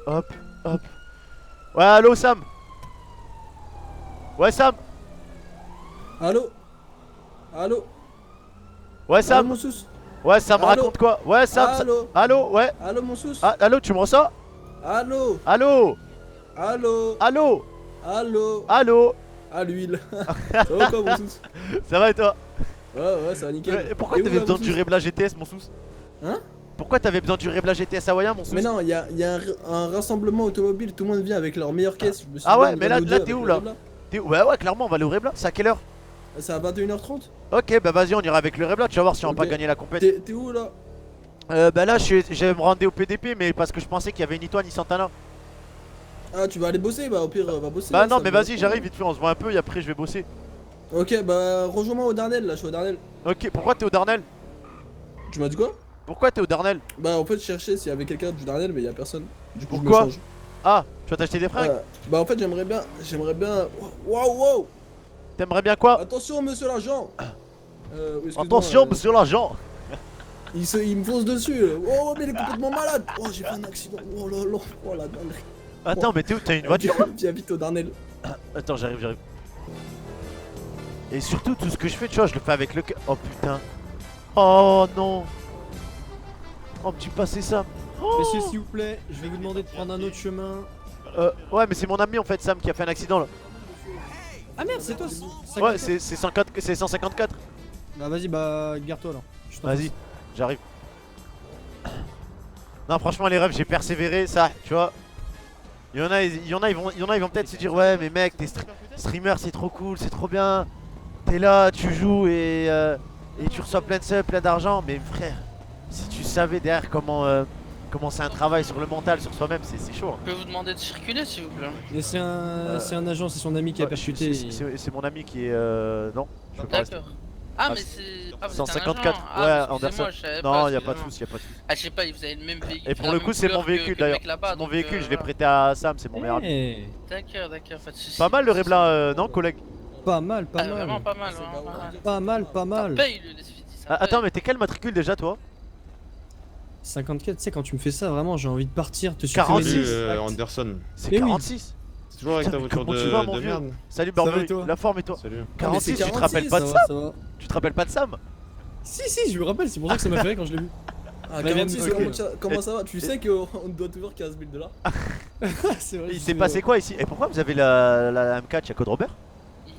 hop, hop. Ouais, allô Sam. Ouais Sam. Allô? Allô? Ouais Allô, Sam. mon sous? Ouais Sam, Allô? raconte quoi? Ouais Sam, Allô? allô, ouais. Allô, mon sous? Ah, allô, tu me reçois? Allô? Allô. Allô? Allô. Allô? Allô. À l'huile. Ça va quoi, mon sous? Ça va et toi? Ouais, ça va nickel. Et pourquoi T'es où t'avais là, mon besoin du sous? réglage GTS mon sous? Hein? Pourquoi t'avais besoin du réglage GTS hawaïen mon sous? Mais non, il y a un rassemblement automobile, tout le monde vient avec leur meilleure caisse. Je me suis Ah dit, ouais, on y mais va là nous deux t'es avec où le là? Rebla. Ouais, clairement on va aller au Rebla. C'est à quelle heure? C'est à 21h30? Ok, bah vas-y, on ira avec le Rebla, tu vas voir si on va pas Ok. gagner la compète. T'es où là? Bah là, je me rendais au PDP, mais parce que je pensais qu'il y avait ni toi ni Santana. Ah, tu vas aller bosser? Bah, au pire, va bosser. Bah hein, non, ça mais me dérange vas-y, pas, j'arrive hein. vite fait, on se voit un peu et après je vais bosser. Ok, bah, rejoins-moi au Darnel là, je suis au Darnel. Ok, pourquoi t'es au Darnel? Tu m'as dit quoi? Pourquoi t'es au Darnel? Bah, en fait, je cherchais s'il y avait quelqu'un du Darnel, mais il y a personne. Du coup, je me Pourquoi? change. Ah, tu vas t'acheter des fringues? Bah, en fait, j'aimerais bien. Waouh, waouh! T'aimerais bien quoi? Attention, monsieur l'agent! Excuse-moi, Attention, monsieur l'agent! il me fonce dessus. Oh, mais il est complètement malade! Oh, j'ai fait un accident. Oh là là, oh la dinguerie. Attends, mais t'es où? T'as une Viens, voiture? viens vite au Darnel. Attends, j'arrive. Et surtout, tout ce que je fais, tu vois, je le fais avec le. Oh putain. Oh non. Oh, me dis pas c'est ça. Messieurs, s'il vous plaît, je vais vous demander de prendre un autre chemin. Ouais, mais c'est mon ami en fait, Sam, qui a fait un accident là. Ah merde, c'est toi Ouais, c'est 154. Bah vas-y, bah garde-toi alors. Je t'en Vas-y, passe. j'arrive. Non, franchement, les rêves, j'ai persévéré, ça, tu vois. Il y en a, ils vont peut-être se dire, ouais, mais mec, t'es streamer, c'est trop cool, c'est trop bien. T'es là, tu joues et tu reçois plein de subs, plein d'argent. Mais frère, si tu savais derrière comment c'est un travail sur le mental, sur soi-même, c'est chaud. Hein. Je peux vous demander de circuler s'il vous plaît. Et c'est un agent, c'est son ami qui a Ouais, percuté. c'est mon ami qui est. Non, je peux pas rester. D'accord. Ah, Ah, mais c'est. Ah, vous êtes un 154, agent. Ah, ouais, excusez-moi, Anderson. je savais Non, pas, y a pas de excusez-moi. soucis, y a pas de soucis. Ah, je sais pas, vous avez le même véhicule. Et pour la le même coup, c'est mon couleur véhicule que le d'ailleurs. mec là-bas, C'est mon donc, véhicule, je l'ai voilà. prêté à Sam, c'est mon meilleur ami. Eh, D'accord, pas de soucis. Pas mal le Rebla, non, collègue? pas mal, pas Ah, vraiment mal. pas mal, vraiment pas mal. Pas mal, pas Ça mal. paye le SVT, ça Attends, paye. mais t'es quelle matricule déjà, toi? 54, tu sais, quand tu me fais ça, vraiment, j'ai envie de partir, te 46. supprimer. Salut Anderson. C'est Mais oui. 46. C'est toujours avec Putain, ta mais voiture comment tu vas, mon de vieux merde. Salut va Barbery, et toi la forme et toi? Salut. 46, c'est tu te rappelles pas de ça ça? va, ça va. Tu te rappelles pas de Sam? Si, je me rappelle, c'est pour ça que ça m'a fait rire quand je l'ai vu. Ah, Mais 46, même, ok. comment ça va? Tu sais qu'on doit toujours 15 000 $. C'est vrai. Il s'est passé quoi ici? Et pourquoi vous avez la M4? Y'a Code Robert?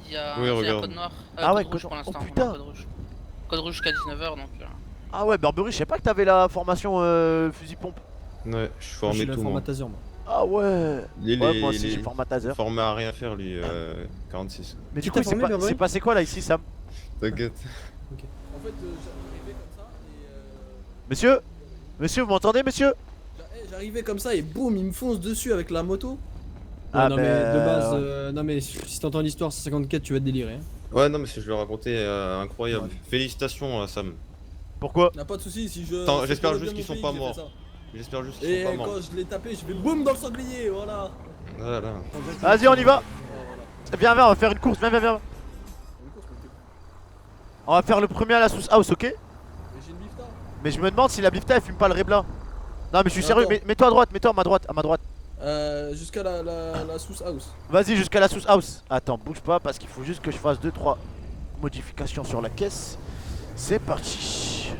Il y a Oui, un regarde. code noir. Ah ouais, code rouge code- pour l'instant. oh, putain. Code rouge. Code rouge jusqu'à 19h donc. Ah ouais, Barbery, je sais pas que t'avais la formation fusil pompe. Ouais, je suis Moi, formé j'ai la tout moi. formatateur, moi. Ah ouais. Il Ouais, est moi aussi j'ai formatateur. formé à rien faire lui, 46. Mais Tu du coup, t'es formé, Barbery c'est passé quoi là ici, Sam? T'inquiète. En fait, j'arrivais comme ça et. Monsieur? Monsieur, vous m'entendez, monsieur? J'arrivais comme ça et boum, il me fonce dessus avec la moto. Ouais, Ah, non, ben, mais de base, ouais. non, mais si t'entends l'histoire 54, tu vas te délirer. Hein. Ouais, non, mais si je le racontais, incroyable. Ouais. Félicitations Sam. Pourquoi? Y'a pas de soucis si je. Attends, si j'espère je juste connais qu'ils bien sont mon pas pays, j'ai fait morts. J'espère juste qu'ils ça. Et sont pas morts. quand je l'ai tapé, je vais boum dans le sanglier, voilà. Voilà. Vas-y, on y va. Voilà. Viens, on va faire une course, viens. On va faire le premier à la sous house, ok? Mais j'ai une bifta. Mais je me demande si la bifta elle fume pas le Rebla. Non mais je suis sérieux, Attends. mets-toi à droite, mets-toi à ma droite. Jusqu'à la sous house. Vas-y jusqu'à la sous house. Attends, bouge pas parce qu'il faut juste que je fasse 2-3 modifications sur la caisse. C'est parti.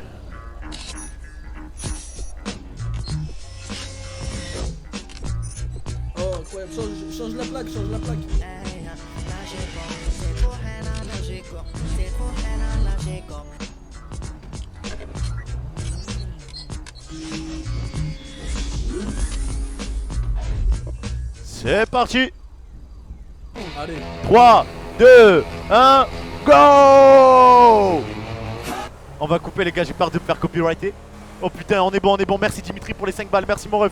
Oh, incroyable, change la plaque, change la plaque. C'est parti. Allez. 3, 2, 1, go. On va couper les gars, j'ai peur de me faire copyrighter. Oh putain, on est bon, merci Dimitri pour les 5 balles, merci mon ref.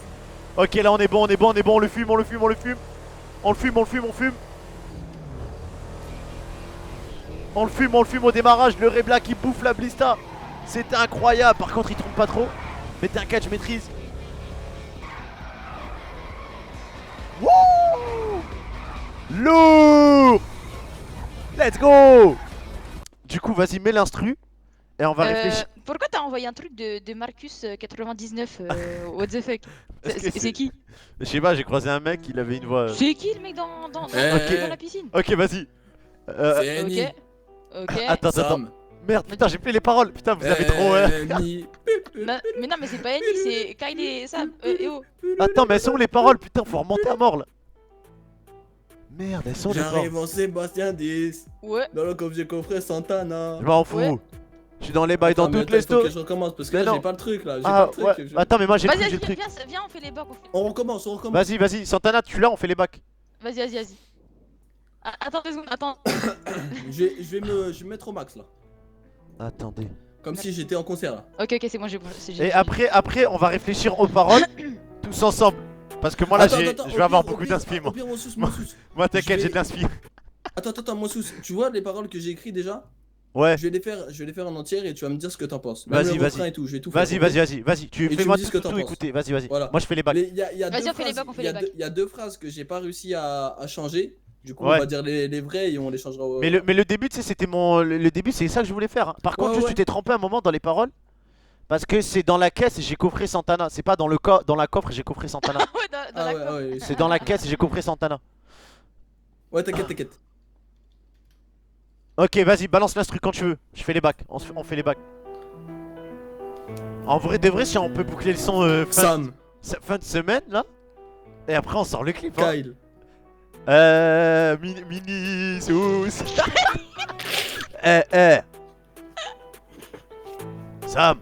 Ok là on est bon, on le fume. On le fume au démarrage, le Rebla qui bouffe la blista. C'était incroyable, par contre il trompe pas trop. Mais t'inquiète, je maîtrise. Wouh, lourd. Let's go. Du coup vas-y mets l'instru. Et on va réfléchir. Pourquoi t'as envoyé un truc de Marcus 99 what the fuck? Est-ce que C'est qui? Je sais pas, j'ai croisé un mec, il avait une voix. C'est qui le mec dans Eh, la piscine? Ok, vas-y. C'est Annie. Ok. Ok. Attends. Sam. Merde, putain, j'ai plus les paroles. Putain, vous avez trop. Annie. Mais non, mais c'est pas Annie, c'est Kyle et Sam. Et oh. Attends, mais elles sont où les paroles? Putain, faut remonter à mort là. Merde, elles sont où les paroles? J'arrive en Sébastien 10. Ouais. Dans le coffre, j'ai coffré Santana. Je m'en fous. Ouais. Je suis dans les bails dans Attends, mais toutes les attends, faut que stories. je recommence parce que Mais là non. j'ai pas le truc là. J'ai Ah, pas le ouais. truc. Attends, mais moi j'ai le truc, Vas-y, j'ai le truc. viens, on fait les bacs. On recommence, on recommence. Vas-y, Santana, tu l'as, on fait les bacs. Vas-y. Ah, attends 2 secondes, attends. Je vais me mettre au max là. Attendez. Comme si j'étais en concert là. Ok, c'est bon, j'ai. Et après, on va réfléchir aux paroles tous ensemble. Parce que moi là, Attends, je attends, vais au avoir pire, beaucoup au pire, d'inspi, au moi. pire, mon sous. Moi, t'inquiète, je j'ai vais- de l'inspi. Attends, mon sous. Tu vois les paroles que j'ai écrites déjà? Ouais. Je vais les faire en entière et tu vas me dire ce que t'en penses. Même Vas-y, le refrain vas-y. et tout, je vais tout faire. Vas-y. Tu Et tu fais-moi me dis ce que tout t'en penses. écouter. Vas-y. Voilà. Moi, je fais les bacs. Mais il y a Vas-y, deux on fait les phrases- bacs, on fait il y a les deux- bacs. il y a deux phrases que j'ai pas réussi à changer. Du coup, Ouais. on va dire les vraies et on les changera. Mais le début, tu sais, c'était mon. Le début, c'est ça que je voulais faire. Hein. Par contre, Ouais, juste, ouais. tu t'es trompé un moment dans les paroles. Parce que c'est dans la caisse et j'ai coffré Santana. C'est pas dans la coffre et j'ai coffré Santana. Ouais, dans Ah la ouais, cour. ouais. C'est dans la caisse et j'ai coffré Santana. Ouais, t'inquiète. Ok, vas-y, balance l'instru quand tu veux. Je fais les bacs. On fait les bacs. En vrai, de vrai, si on peut boucler le son Sam, fin de semaine là. Et après, on sort le clip. Hein. Kyle. Mini sauce. Sam,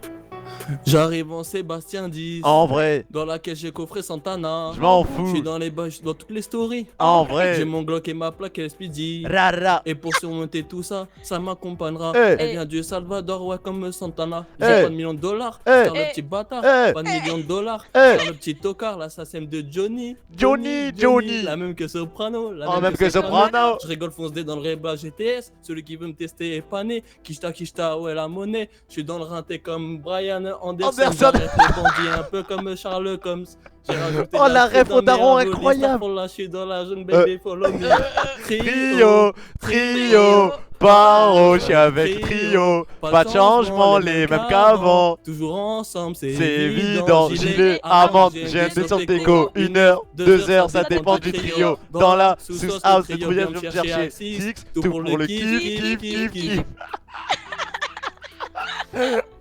J'arrive en Sébastien 10. en vrai, Dans laquelle j'ai coffré Santana. je m'en Je fous. suis dans les bains, je suis dans toutes les stories. En J'ai vrai, mon Glock et ma plaque et Speedy. rara. Et pour surmonter tout ça, ça m'accompagnera. Eh. Elle vient du Salvador, ouais, comme Santana. Eh. J'ai pas de millions de dollars. Eh. Faire le Eh. petit bâtard. Eh. Pas de millions de dollars. Eh. Faire le petit tocard, l'assassin de Johnny. Johnny. La même que Soprano. La Oh, même que Soprano. Je rigole, fonce dé dans le réba GTS. Celui qui veut me tester est pané. Kishta, ouais, la monnaie. Je suis dans le rinté comme Brian Anderson. Anderson. J'arrête les bandits un peu comme Charles Combs. J'ai rajouté Oh, de la frite ref dans au mes daron, raviolis. incroyable. Starfall, là, je suis dans la jeune baby, follow me. Trio, paro, je suis avec trio. Pas de changement, les mêmes qu'avant. Toujours ensemble, c'est C'est évident, gilet, amande, j'aime des Santeco. 1 heure, 2 heures, ça dépend du trio. Dans la sous-house, le trouillage, je vais me chercher. Six, tout pour le kiff.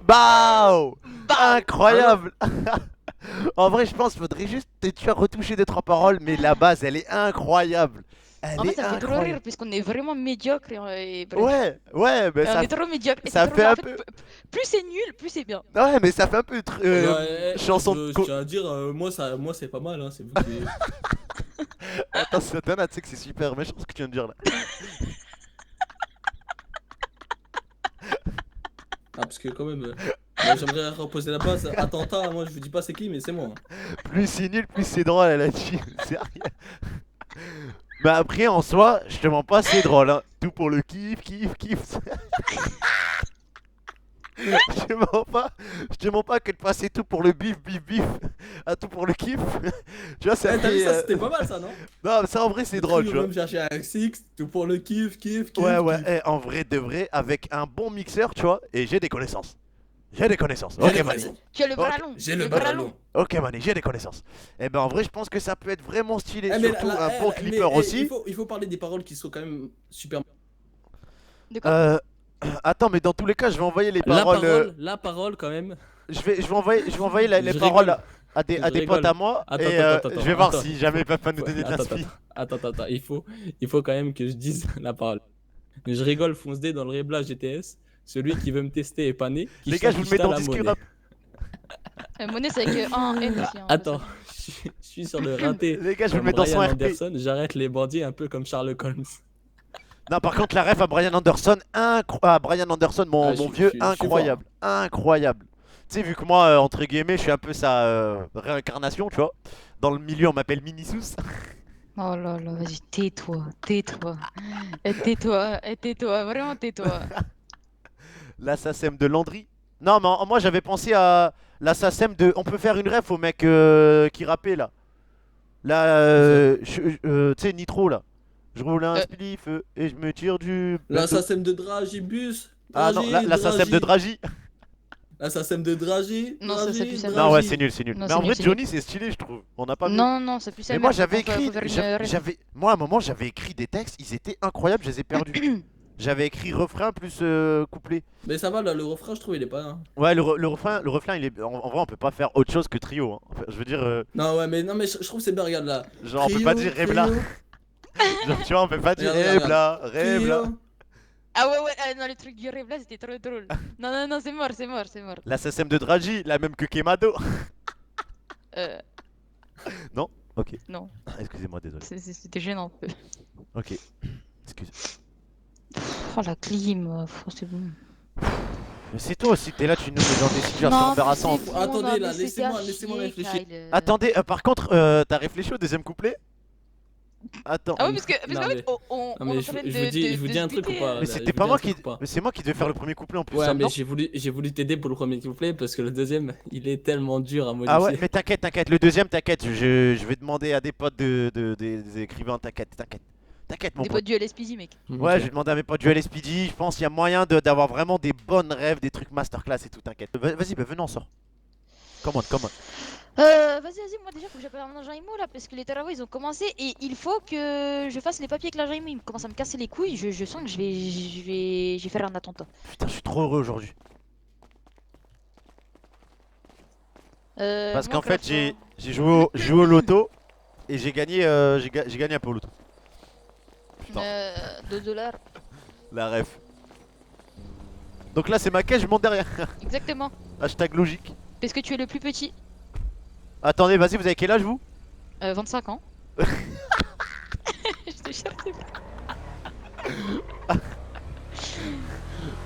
Bao! Incroyable! En vrai, je pense qu'il faudrait juste tu as retouché 2-3 paroles, mais la base elle est incroyable. Elle En fait, est ça me fait trop rire incroyable. puisqu'on est vraiment médiocre et bref. Ouais, mais Et on ça, est trop médiocre. et ça c'est trop fait bien. un En fait, peu- plus c'est nul, plus c'est bien. ouais, mais ça fait un peu chanson de Je tiens à dire, moi c'est pas mal, hein, c'est vous qui. Attends, Satana, tu sais que c'est super méchant ce que tu viens de dire là. Ah, parce que quand même, moi, j'aimerais reposer la base. Attentat, moi je vous dis pas c'est qui, mais c'est moi. Plus c'est nul, plus c'est drôle, elle a dit. Sérieux. Mais après, en soi, je te mens pas, c'est drôle. Hein. Tout pour le kiff. Je te mens pas que de passer tout pour le bif, à tout pour le kiff. Tu vois, ça Eh, t'as vu fait. ça, c'était pas mal ça, non? Non, mais ça en vrai, c'est drôle, tu vois. Même chercher un Six, tout pour le kiff. Ouais, en vrai, de vrai, avec un bon mixeur, tu vois, et j'ai des connaissances. Ok, Mani. Tu as le bras Ok, long. J'ai le bras long. Ok, Mani, j'ai des connaissances. Et ben, en vrai, je pense que ça peut être vraiment stylé. Eh, mais Surtout là, un bon mais, clipper aussi. Il faut parler des paroles qui sont quand même super. De quoi? Attends, mais dans tous les cas, je vais envoyer les paroles. La parole quand même. Je vais envoyer les Je paroles rigole. à des Je potes rigole. à moi. Attends, Et attends, je vais voir attends. si jamais ils peuvent pas nous donner de Attends, l'inspi. attends, il faut quand même que je dise la parole. Je rigole, fonce dé dans le réblage GTS. Celui qui veut me tester est pané. Les gars, je vous le mets dans le disque rap. Monnaie, c'est avec un N aussi. Hein, Attends, je suis sur le rinté. Les gars, je vous le Comme mets dans son Brian RP. Anderson, j'arrête les bandits un peu comme Sherlock Holmes. Non, par contre, la ref à Brian Anderson, mon Ah, je vieux, suis incroyable. Incroyable. Tu sais, vu que moi, entre guillemets, je suis un peu sa réincarnation, tu vois. Dans le milieu, on m'appelle Minisous. Oh là là, vas-y, tais-toi. Tais-toi, vraiment tais-toi. L'assassin de Landry. Non, mais moi, j'avais pensé à l'assassin de. On peut faire une ref au mec qui rappait là. Là, tu sais, Nitro là. Je roule un spliff et je me tire du. L'assassin de Dragibus. Ah non, l'assassin de Dragi. Là, ça sème de dragée. Non, ça, c'est plus ça. Non, ouais, c'est nul, c'est nul. Non, Mais c'est en nul, vrai, c'est Johnny, c'est stylé, je trouve. On n'a pas vu. Non, non, c'est plus ça. Mais moi, j'avais Faut écrit. faire une j'avais- Moi, à un moment, j'avais écrit des textes, ils étaient incroyables, je les ai perdus. J'avais écrit refrain plus couplet. Mais ça va, là, le refrain, je trouve, il est pas. Ouais, le refrain, il est. En vrai, on peut pas faire autre chose que trio. Hein. Enfin, je veux dire, Non, ouais, mais, non, mais je trouve que c'est bien, regarde là. genre, on peut pas dire Rebla. Genre, tu vois, on peut pas dire Regarde, Rebla. Ah ouais, ouais, non, le truc du rêve là, c'était trop drôle. Non, non, non, c'est mort, c'est mort, c'est mort. La SSM de Draghi, la même que Kemado. Ok. Non, Excusez-moi, désolé. c'était gênant. Ok. Excuse. Oh la clim, c'est bon. Mais c'est toi aussi, t'es là, tu nous mets dans des situations Non, embarrassantes. mais c'est bon, Attendez, non, là, mais c'est laissez-moi à chier, réfléchir. Kyle. Attendez, par contre, t'as réfléchi au deuxième couplet? Attends. Ah ouais, parce que, Non, qu'en mais- fait, on Non, mais est je en train vous de- dis, de- je vous de dis un se truc ou buter. pas Mais là, c'était je pas vous moi dis un qui. truc ou pas Mais c'est moi qui devais faire le premier couplet en plus. Ouais, ça, mais non j'ai voulu t'aider pour le premier couplet parce que le deuxième, il est tellement dur à modifier. Ah ouais, mais t'inquiète, t'inquiète. Le deuxième, t'inquiète. Je vais demander à des potes des écrivains. T'inquiète, t'inquiète. T'inquiète, mon Des pote. potes du LSPD, mec. Ouais, je vais demander à mes potes du LSPD. Je pense qu'il y a moyen d'avoir vraiment des bonnes rêves, des trucs masterclass et tout. T'inquiète. Vas-y, bah venez, on sort. Commande. Vas-y, moi déjà faut que j'appelle mon agent IMO là parce que les travaux ils ont commencé et il faut que je fasse les papiers avec l'agent IMO. Il commence à me casser les couilles. Je sens que je vais faire un attentat. Putain, je suis trop heureux aujourd'hui. Parce moi, qu'en fait, Craft, j'ai joué au loto et j'ai gagné un peu au loto. Putain, $2. la ref. Donc là, c'est ma caisse, je monte derrière. Exactement. Hashtag logique. Parce que tu es le plus petit. Attendez, vas-y, vous avez quel âge vous? 25 ans. Je te jure, c'est vrai.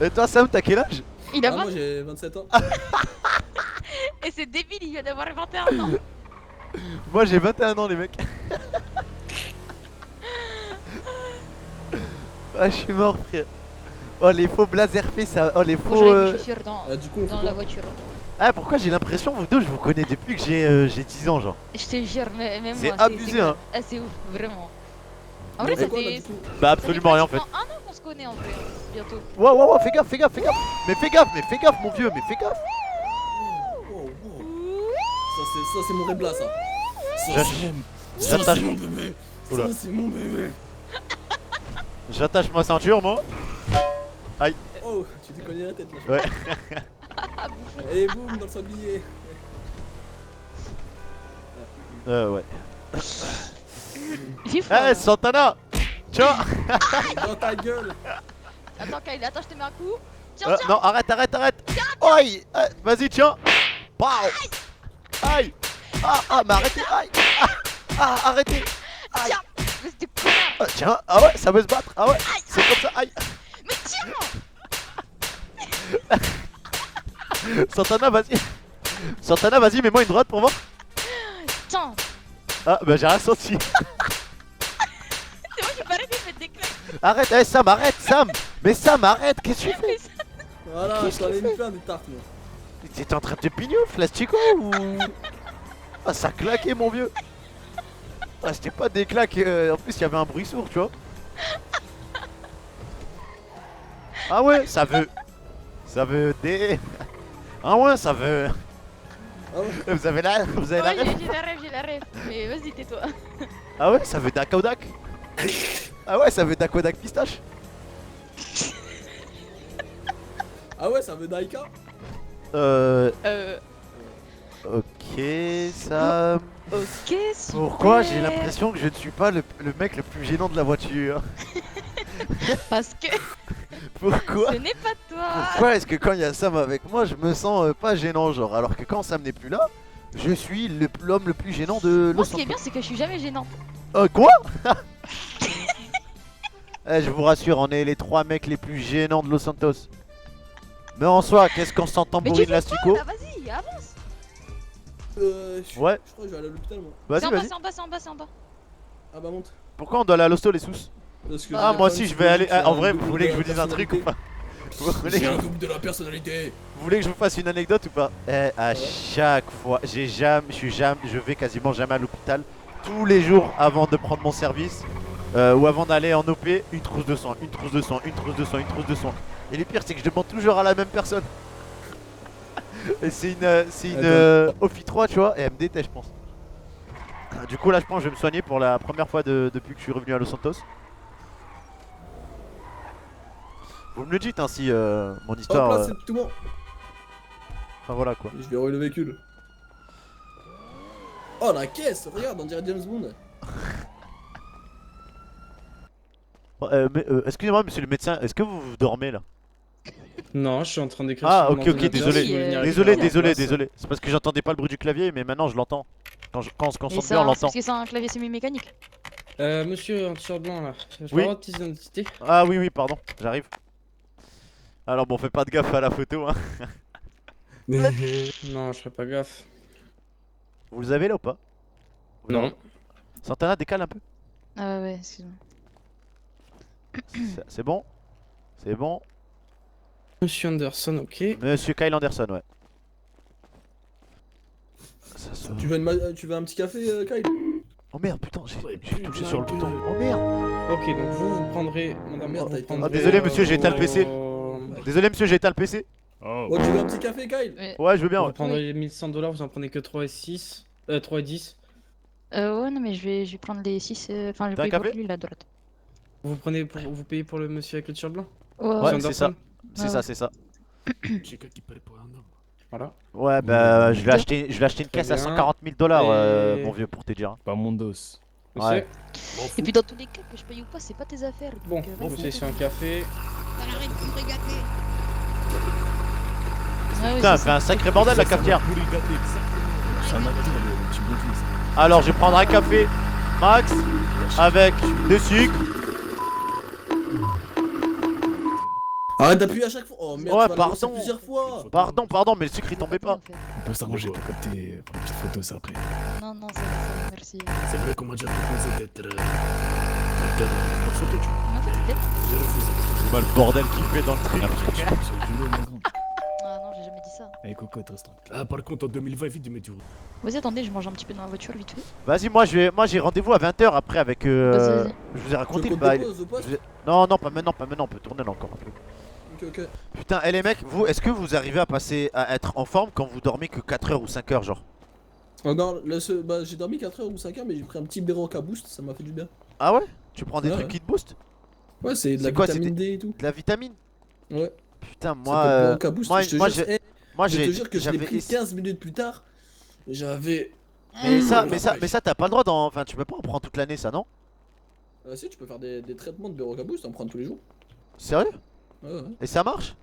Et toi, Sam, t'as quel âge? Il a Ah, 20 moi j'ai 27 ans. et c'est débile, il vient d'avoir 21 ans. Moi, j'ai 21 ans, les mecs. Ah, je suis mort, frère. Oh, les faux blazer fait ça. Oh, les Faut faux. que j'aille mes chaussures Du coup, on fait dans quoi la voiture. Ah, pourquoi j'ai l'impression, vous deux, je vous connais depuis que j'ai 10 ans, genre. Je te jure, mais même C'est moi, abusé, hein. Ah, c'est ouf, vraiment. En On vrai, fait ça quoi là fait. du coup Bah, absolument rien en fait. pratiquement un an qu'on se connaît en vrai, bientôt. Wow, fais gaffe. Mais fais gaffe, mon vieux, mais fais gaffe. Wow, wow. Ça c'est mon rebla ça. Ça J'attache c'est mon bébé. Oula. Ça c'est mon bébé. j'attache ma ceinture, moi. Oh, tu t'es cogné la tête là. Ouais. Et boum dans le sanglier. Ouais. J'ai froid. Eh, là. Santana. Tiens. Dans ta gueule. Attends, Kyle, attends, je te mets un coup. Tiens, tiens. Non, arrête. Aïe. Vas-y, tiens. Pow. Aïe. Ah, mais arrêtez. Aïe. Arrêtez. Aïe. Tiens. Mais c'était connard. Tiens. Ah ouais, ça veut se battre. Ah ouais. C'est comme ça. Aïe. Mais tiens. Santana, vas-y, mets-moi une droite pour voir. Tiens. Ah, bah j'ai rien senti. C'est moi qui paraît de mettre des claques. Arrête, Sam, Sam. Mais Sam, arrête, qu'est-ce que tu fais? Voilà, Qu'est-ce je t'en ai qu'il mis fait plein des tartes moi. T'étais en train de te pignouf, l'astico ou... Ah, ça claquait, mon vieux. Ah, c'était pas des claques, en plus il y avait un bruit sourd, tu vois. Ah ouais, ça veut des... Ah ouais, ça veut... Ah ouais. Vous avez la Ouais, ref? j'ai la rêve. Mais vas-y, tais-toi. Ah ouais, ça veut Dakodak. Ah ouais, ça veut Dakodak pistache. Ah ouais, ça veut Daika. Ok, Sam... Ok, super. Pourquoi j'ai l'impression que je ne suis pas le mec le plus gênant de la voiture? Parce que Pourquoi? ce n'est pas toi. Pourquoi est-ce que quand il y a Sam avec moi, je me sens pas gênant, genre, alors que quand Sam n'est plus là, je suis l'homme le plus gênant de Moi, Los ce qui est bien, Santos. c'est que je suis jamais gênante. Quoi? Je vous rassure, on est les 3 mecs les plus gênants de Los Santos. Mais en soi, qu'est-ce qu'on s'entend Mais tu bourrine fais l'astico? quoi là? Vas-y, avance. Ouais, Ah, Je crois que je vais aller à l'hôpital moi. C'est vas-y, en bas, vas-y. c'est en bas, c'est en bas, c'est en bas. Ah bah monte. Pourquoi on doit aller à l'hosto les sous? Parce que Ah, j'ai moi un aussi, je double vais aller. de Ah, en la vrai, vous voulez que je vous dise un truc ou personnalité. pas? Vous voulez que J'ai un je- double de la personnalité. Vous voulez que je vous fasse une anecdote ou pas? À chaque fois, je vais quasiment jamais à l'hôpital. Tous les jours avant de prendre mon service ou avant d'aller en OP, une trousse de sang, une trousse de sang, une trousse de sang, une trousse de sang. Et le pire, c'est que je demande toujours à la même personne. Et c'est une Ophi 3, tu vois, et elle me déteste, je pense. Du coup, là, je pense que je vais me soigner pour la première fois depuis que je suis revenu à Los Santos. Vous me le dites, hein, si mon histoire. Hop là, c'est tout bon. Enfin, voilà quoi. Je verrouille le véhicule. Oh la caisse, regarde, on dirait James Bond. Excusez-moi, monsieur le médecin, est-ce que vous dormez là? Non, je suis en train d'écrire. Ah, sur mon ok, ordinateur, désolé. si vous voulez venir Désolé, récupérer ma place. désolé. C'est parce que j'entendais pas le bruit du clavier, mais maintenant je l'entends. Quand on se Et concentre ça, bien, on c'est l'entend. parce que c'est un clavier semi-mécanique. Monsieur en t-shirt blanc là, je peux Oui. avoir votre pièce d'identité? Ah oui, pardon, j'arrive. Alors bon, fais pas de gaffe à la photo, hein. Non, je ferai pas gaffe. Vous les avez là ou pas? Non. Santana, décale un peu. Ah ouais, excuse-moi. C'est bon? C'est bon. Monsieur Anderson, ok. Monsieur Kyle Anderson, ouais. Ça sort. Tu veux un petit café, Kyle? Oh merde, putain, j'ai touché sur le bouton. Oh merde. Ok, donc vous prendrez. Madame, Merde, vous t'as été- prendrez, désolé, monsieur, j'ai éteint le PC. vos- Désolé, monsieur, j'ai éteint le PC. Oh, tu veux un petit café, Kyle? Ouais, je veux bien, Vous ouais. prendrez 1100 $, vous en prenez que 3 et 6. 3 et 10. Ouais, non, mais je vais prendre les 6. Enfin, je vais T'as un payer pour café lui là, de droite. Vous payez pour le monsieur avec le t-shirt blanc? Ouais, Ouais, Monsieur c'est ça. Anderson. C'est ça, c'est ça. Voilà. Ouais, bah, je vais acheter une caisse à bien. 140 000 $, Et- mon vieux, pour te dire. Pas mon dos. Monsieur. Ouais. Et puis dans tous les cas, que je paye ou pas, c'est pas tes affaires. Bon, donc, vas-y. monsieur, c'est un café. Ouais, ouais, Putain, c'est fait un sacré bordel la cafetière. Ça m'a dit, tu me dis. Alors, je vais prendre un café max avec des sucres. Arrête d'appuyer à chaque fois. Oh merde, Ouais, tu vas la lancer pardon. plusieurs fois. Pardon, mais le sucre il tombait pas. On peut s'arranger pour capter pour une petite photo ça après. Non, non, ça va, merci. C'est vrai qu'on m'a déjà proposé d'être acteur en photo, tu vois. Non, t'es- J'ai refusé. C'est pas le bordel qu'il fait dans le truc. Ah, parce que tu penses au culot, ma grande. Ah non, j'ai jamais dit ça. Allez, cocotte, reste tranquille. Ah, par contre, en 2020, vite, mais tu vois. Vas-y, attendez, je mange un petit peu dans la voiture vite fait. Vas-y, moi j'ai rendez-vous à 20 h après avec. Vas-y. Je vous ai raconté le Le bail. pause, au poste. Non, pas maintenant, on peut tourner là encore un peu. Ok. Putain, les mecs, vous, est-ce que vous arrivez à être en forme quand vous dormez que 4 h ou 5 h, genre? Oh non, bah, j'ai dormi 4 heures ou 5 heures, mais j'ai pris un petit Berocca Boost, ça m'a fait du bien. Ah ouais? Tu prends des Ouais, trucs ouais. qui te boostent? Ouais, c'est de C'est la quoi, vitamine c'était- D et tout. De la vitamine? Ouais. Putain, Ça moi. s'appelle Berocca Boost, moi, je te moi, jure, j'ai. eh, Moi, je te j'ai. jure que je l'ai j'avais pris essayé- 15 minutes plus tard. J'avais. Mais ça, t'as pas le droit d'en. Enfin, tu peux pas en prendre toute l'année, ça, non? Si, tu peux faire des traitements de Berocca Boost, en prendre tous les jours. Sérieux? Ouais, ouais. Et ça marche?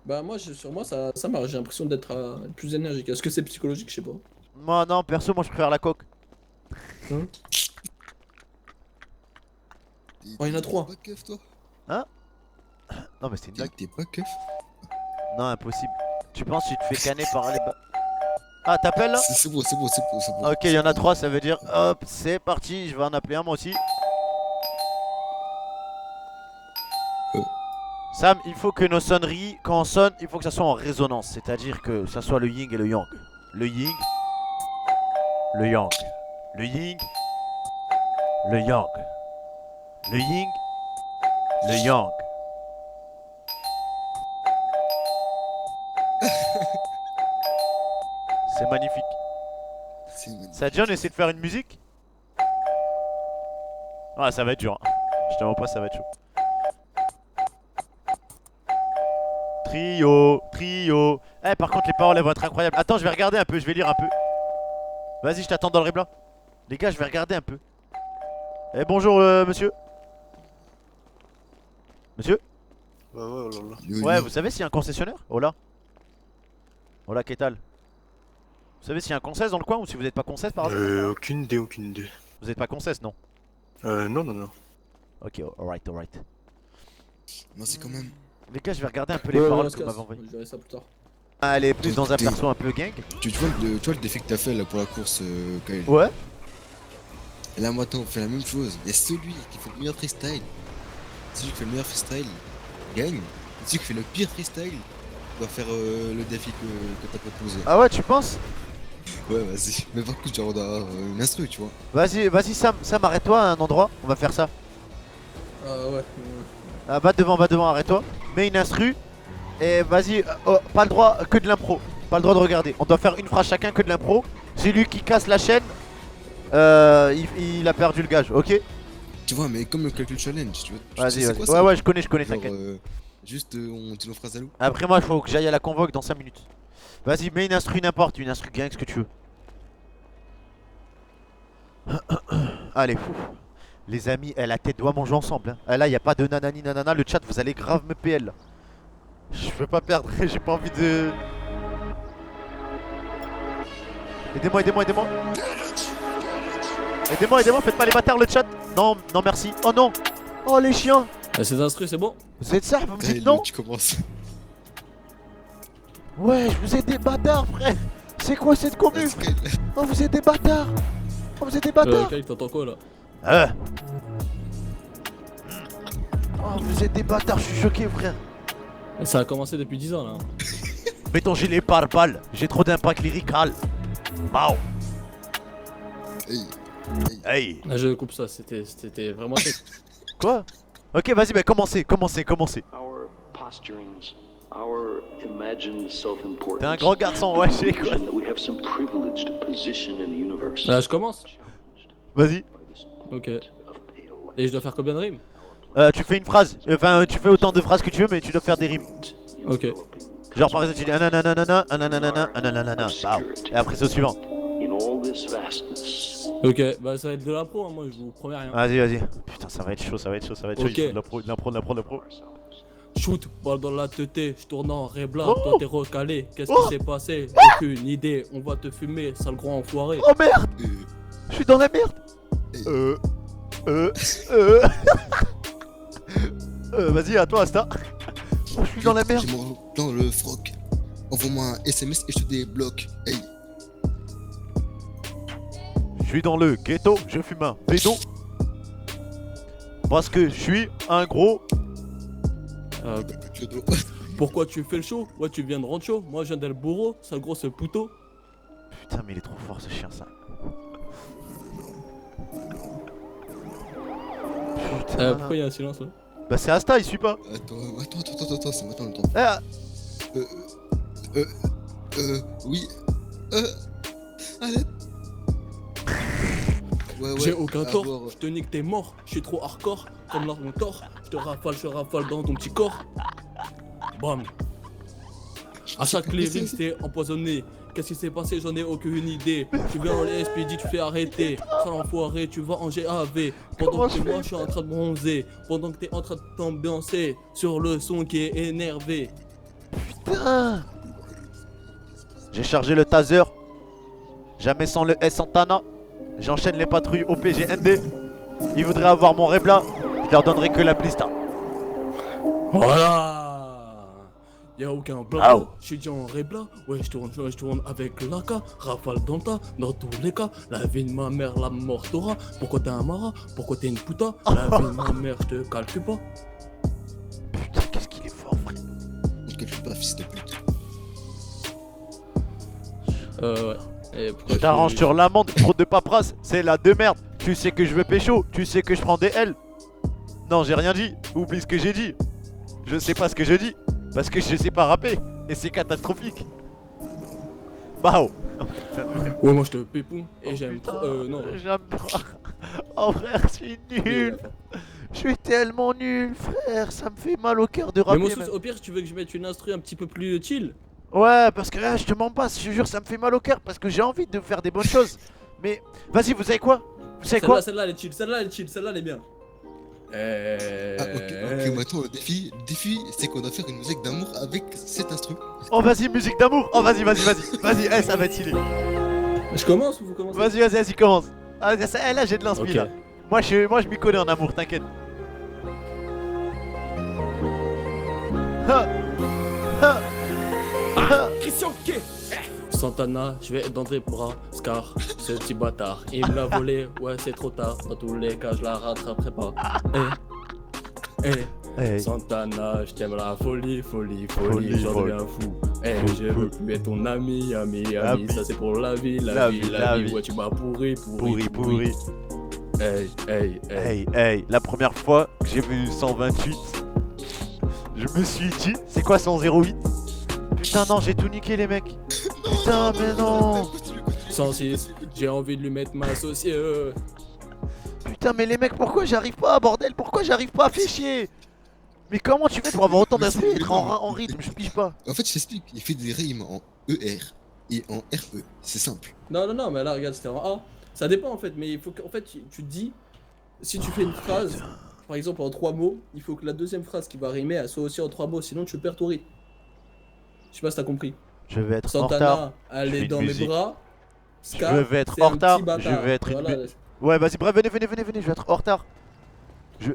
Bah, moi, sur moi, ça marche. J'ai l'impression d'être plus énergique. Est-ce que c'est psychologique? Je sais pas. Moi, non, perso, moi je préfère la coque. Oh, il y en a 3. T'es pas keuf, toi? Non, mais c'est une blague. T'es pas keuf? Non, impossible. Tu penses que tu te fais canner par les bas. Ah, t'appelles là? C'est bon, c'est bon, c'est bon, c'est bon. Ok, il y en a 3, ça veut dire hop, c'est parti, je vais en appeler un moi aussi. Sam, il faut que nos sonneries, quand on sonne, il faut que ça soit en résonance, c'est-à-dire que ça soit le yin et le yang. Le yin, le yang. Le yin, le yang. Le yin, le yang. C'est magnifique. C'est magnifique. Ça a déjà on essaie de faire une musique? Ouais, ça va être dur. Hein. Je te mens pas, ça va être chaud. Trio, trio. Eh, par contre, les paroles elles vont être incroyables. Attends, je vais regarder un peu, je vais lire un peu. Vas-y, je t'attends dans le réblat. Les gars, je vais regarder un peu. Eh, bonjour, monsieur. Monsieur? Ouais, vous savez s'il y a un concessionnaire? Hola. Hola, qu'est-ce que vous savez s'il y a un concesse dans le coin ou si vous êtes pas concesse par hasard? Aucune idée, aucune idée. Vous êtes pas concesse, non? Non, non, non. Ok, alright, alright. Non, c'est quand même. Les gars, je vais regarder un peu les paroles on se que vous casse. m'avez envoyées. Je verrai ça plus tard. Ah, elle est plus dans un Écoutez. perso un peu gang. Tu vois le défi que t'as fait là pour la course, Kyle. Ouais. Et là, maintenant, on fait la même chose. Il y a celui qui fait le meilleur freestyle. Celui qui fait le meilleur freestyle gagne. Et celui qui fait le pire freestyle doit faire le défi que t'as proposé. Ah ouais, tu penses? Ouais, vas-y. Mais par contre, genre, on doit avoir une instru, tu vois. Vas-y Sam, arrête-toi à un endroit, on va faire ça. Ah ouais. Ah, va devant, arrête-toi. Mets une instru. Et vas-y, pas le droit que de l'impro. Pas le droit de regarder. On doit faire une phrase chacun que de l'impro. Celui qui casse la chaîne, il a perdu le gage, ok? Tu vois, mais comme le calcul challenge, tu vois. tu Vas-y, sais c'est vas-y. quoi, Ouais, ça ouais, je connais, Genre, t'inquiète. juste on dit nos phrases à l'eau. Après, moi, il faut que j'aille à la convoque dans 5 minutes. Vas-y, mets une instru n'importe, une instru gang, ce que tu veux. Allez, fou. Les amis, la tête doit manger ensemble. Hein. Là, y a pas de nanani nanana. Le chat, vous allez grave me PL. Là. Je veux pas perdre, j'ai pas envie de. Aidez-moi, aidez-moi, aidez-moi. Aidez-moi, aidez-moi, faites pas les bâtards le chat. Non, non, merci. Oh non. Oh les chiens. Ces instrus, c'est bon? Vous êtes ça, vous me Hey, dites non? tu commences. Ouais, je vous ai des bâtards, frère. C'est quoi cette commu? Oh, vous êtes des bâtards. Oh, vous êtes des bâtards. Kyle, t'entends quoi là? Oh, vous êtes des bâtards, je suis choqué, frère. Ça a commencé depuis 10 ans là. Mets ton gilet pare-balles, j'ai trop d'impact lyrical. Wow. Hey. Hey. Là, je coupe ça, c'était vraiment sec. Quoi? Ok, vas-y, bah commencez. T'es un grand garçon, ouais, j'ai quoi. Là, je commence. Vas-y. Ok. Et je dois faire combien de rimes? Tu fais une phrase, enfin tu fais autant de phrases que tu veux, mais tu dois faire des rimes. Ok. Genre par exemple tu dis ananana, ananana, ananana, bam. Et après c'est au suivant. Ok, bah ça va être de l'impro, hein, moi je vous promets rien. Vas-y, vas-y. Putain, ça va être chaud, ça va être chaud. Ok. Il faut de l'impro. Shoot, balle dans la tête, je tourne en rébla, Oh. toi t'es recalé, qu'est-ce Oh. qui s'est passé? Aucune idée, on va te fumer, sale gros enfoiré. Oh merde, Euh, je suis dans la merde. Vas-y, à toi, Asta. Oh, je suis dans la merde. J'ai mon dans le froc. Envoie-moi un SMS et je te débloque. Hey. Je suis dans le ghetto, je fume un pédo. Parce que je suis un gros. Pourquoi tu fais le show? Ouais, tu viens de Rancho, moi je viens d'El Burro, sale gros ce puto. Putain, mais il est trop fort ce chien, ça. Putain. Pourquoi il y a un silence là? Bah, c'est Asta, il suit pas. Attends, c'est maintenant le temps. Ah, Oui. Allez. Ouais, J'ai aucun tort, avoir- je te nique t'es mort, je suis trop hardcore, comme là mon tort, je te rafale dans ton petit corps. Bam. À chaque lyrics t'es empoisonné. Qu'est-ce qui s'est passé? J'en ai aucune idée. Tu viens en SPD, tu fais arrêter. Sale enfoiré, tu vas en GAV. Pendant Comment que je fais moi je suis en train de bronzer. Pendant que t'es en train de t'ambiancer sur le son qui est énervé. putain. J'ai chargé le taser. Jamais sans le S Santana. J'enchaîne les patrouilles au PGND. Ils voudraient avoir mon Rebla. Je leur donnerai que la blista. Voilà. Y'a aucun Au. blanc, je suis déjà en rébla, ouais je tourne avec l'AK, rafale dans le tas, dans tous les cas, la vie de ma mère, la mort t'aura, pourquoi t'es un marat, pourquoi t'es une puta, la vie de ma mère, je te calcule pas. Putain, qu'est-ce qu'il est fort, frère. On te calcule pas, fils de pute. Ouais. Et pourquoi Je t'arrange tu- sur l'amende, trop de paperasse, c'est la de merde. Tu sais que je veux pécho, tu sais que je prends des L. Non, j'ai rien dit, oublie ce que j'ai dit. Je sais pas ce que je dis, parce que je sais pas rapper, et c'est catastrophique. Bao. Ouais, moi je te pépoum, et j'aime trop. Non. J'aime pas. Oh frère, je suis nul. Je suis tellement nul, frère, ça me fait mal au cœur de Mais rapper. moi, même. au pire, tu veux que je mette une instru un petit peu plus chill? Ouais, parce que là, je te mens pas, je te jure, ça me fait mal au cœur, parce que j'ai envie de faire des bonnes choses. Mais, vas-y, vous savez quoi? Vous savez quoi? Celle-là, elle est chill, celle-là, elle est chill, celle-là, elle est bien. Ah, ok, maintenant le défi, c'est qu'on doit faire une musique d'amour avec cet instru. Oh, vas-y, musique d'amour. Oh, vas-y, vas-y, vas-y. Vas-y, eh, ça va être stylé. Je commence ou vous commencez? Vas-y, commence. Ah, ça, là, j'ai de l'inspi, Ok. là. Moi, je m'y connais en amour, t'inquiète. Ha. Ha. Ha. Christian K. Santana, je vais être dans tes bras, Scar, ce petit bâtard. Il me l'a volé, ouais c'est trop tard. Dans tous les cas, je la rattraperai pas. Hey. Santana, je t'aime la folie, Folie, j'en folie. deviens fou. Fou, Je veux plus être ton ami, Ami. ça c'est pour la vie, La la vie, vie, ouais tu m'as pourri. Pourri. Hey. La première fois que j'ai vu 128, je me suis dit, c'est quoi 108? Putain, non, j'ai tout niqué, les mecs. putain, mais non. 106, j'ai envie de lui mettre ma associée. Putain, mais les mecs, pourquoi j'arrive pas, bordel? Pourquoi j'arrive pas? Fais chier. Mais comment tu fais pour avoir autant d'esprit et être en rythme? Je pige pas. En fait, je t'explique, il fait des rimes en ER et en RE. C'est simple. Non, mais là, regarde, c'était en A. Ça dépend en fait, mais il faut qu'en fait, tu te dis, si tu fais une phrase, par exemple en 3 mots, il faut que la deuxième phrase qui va rimer, elle soit aussi en 3 mots, sinon tu perds ton rythme. Je sais pas si t'as compris. Je vais être en retard. Santana, elle Je fais est une dans mes musique. bras. Je Ska, vais être c'est en un retard. petit bâtard. Je vais être une. Voilà. Ouais, vas-y, bref, venez, je vais être en retard.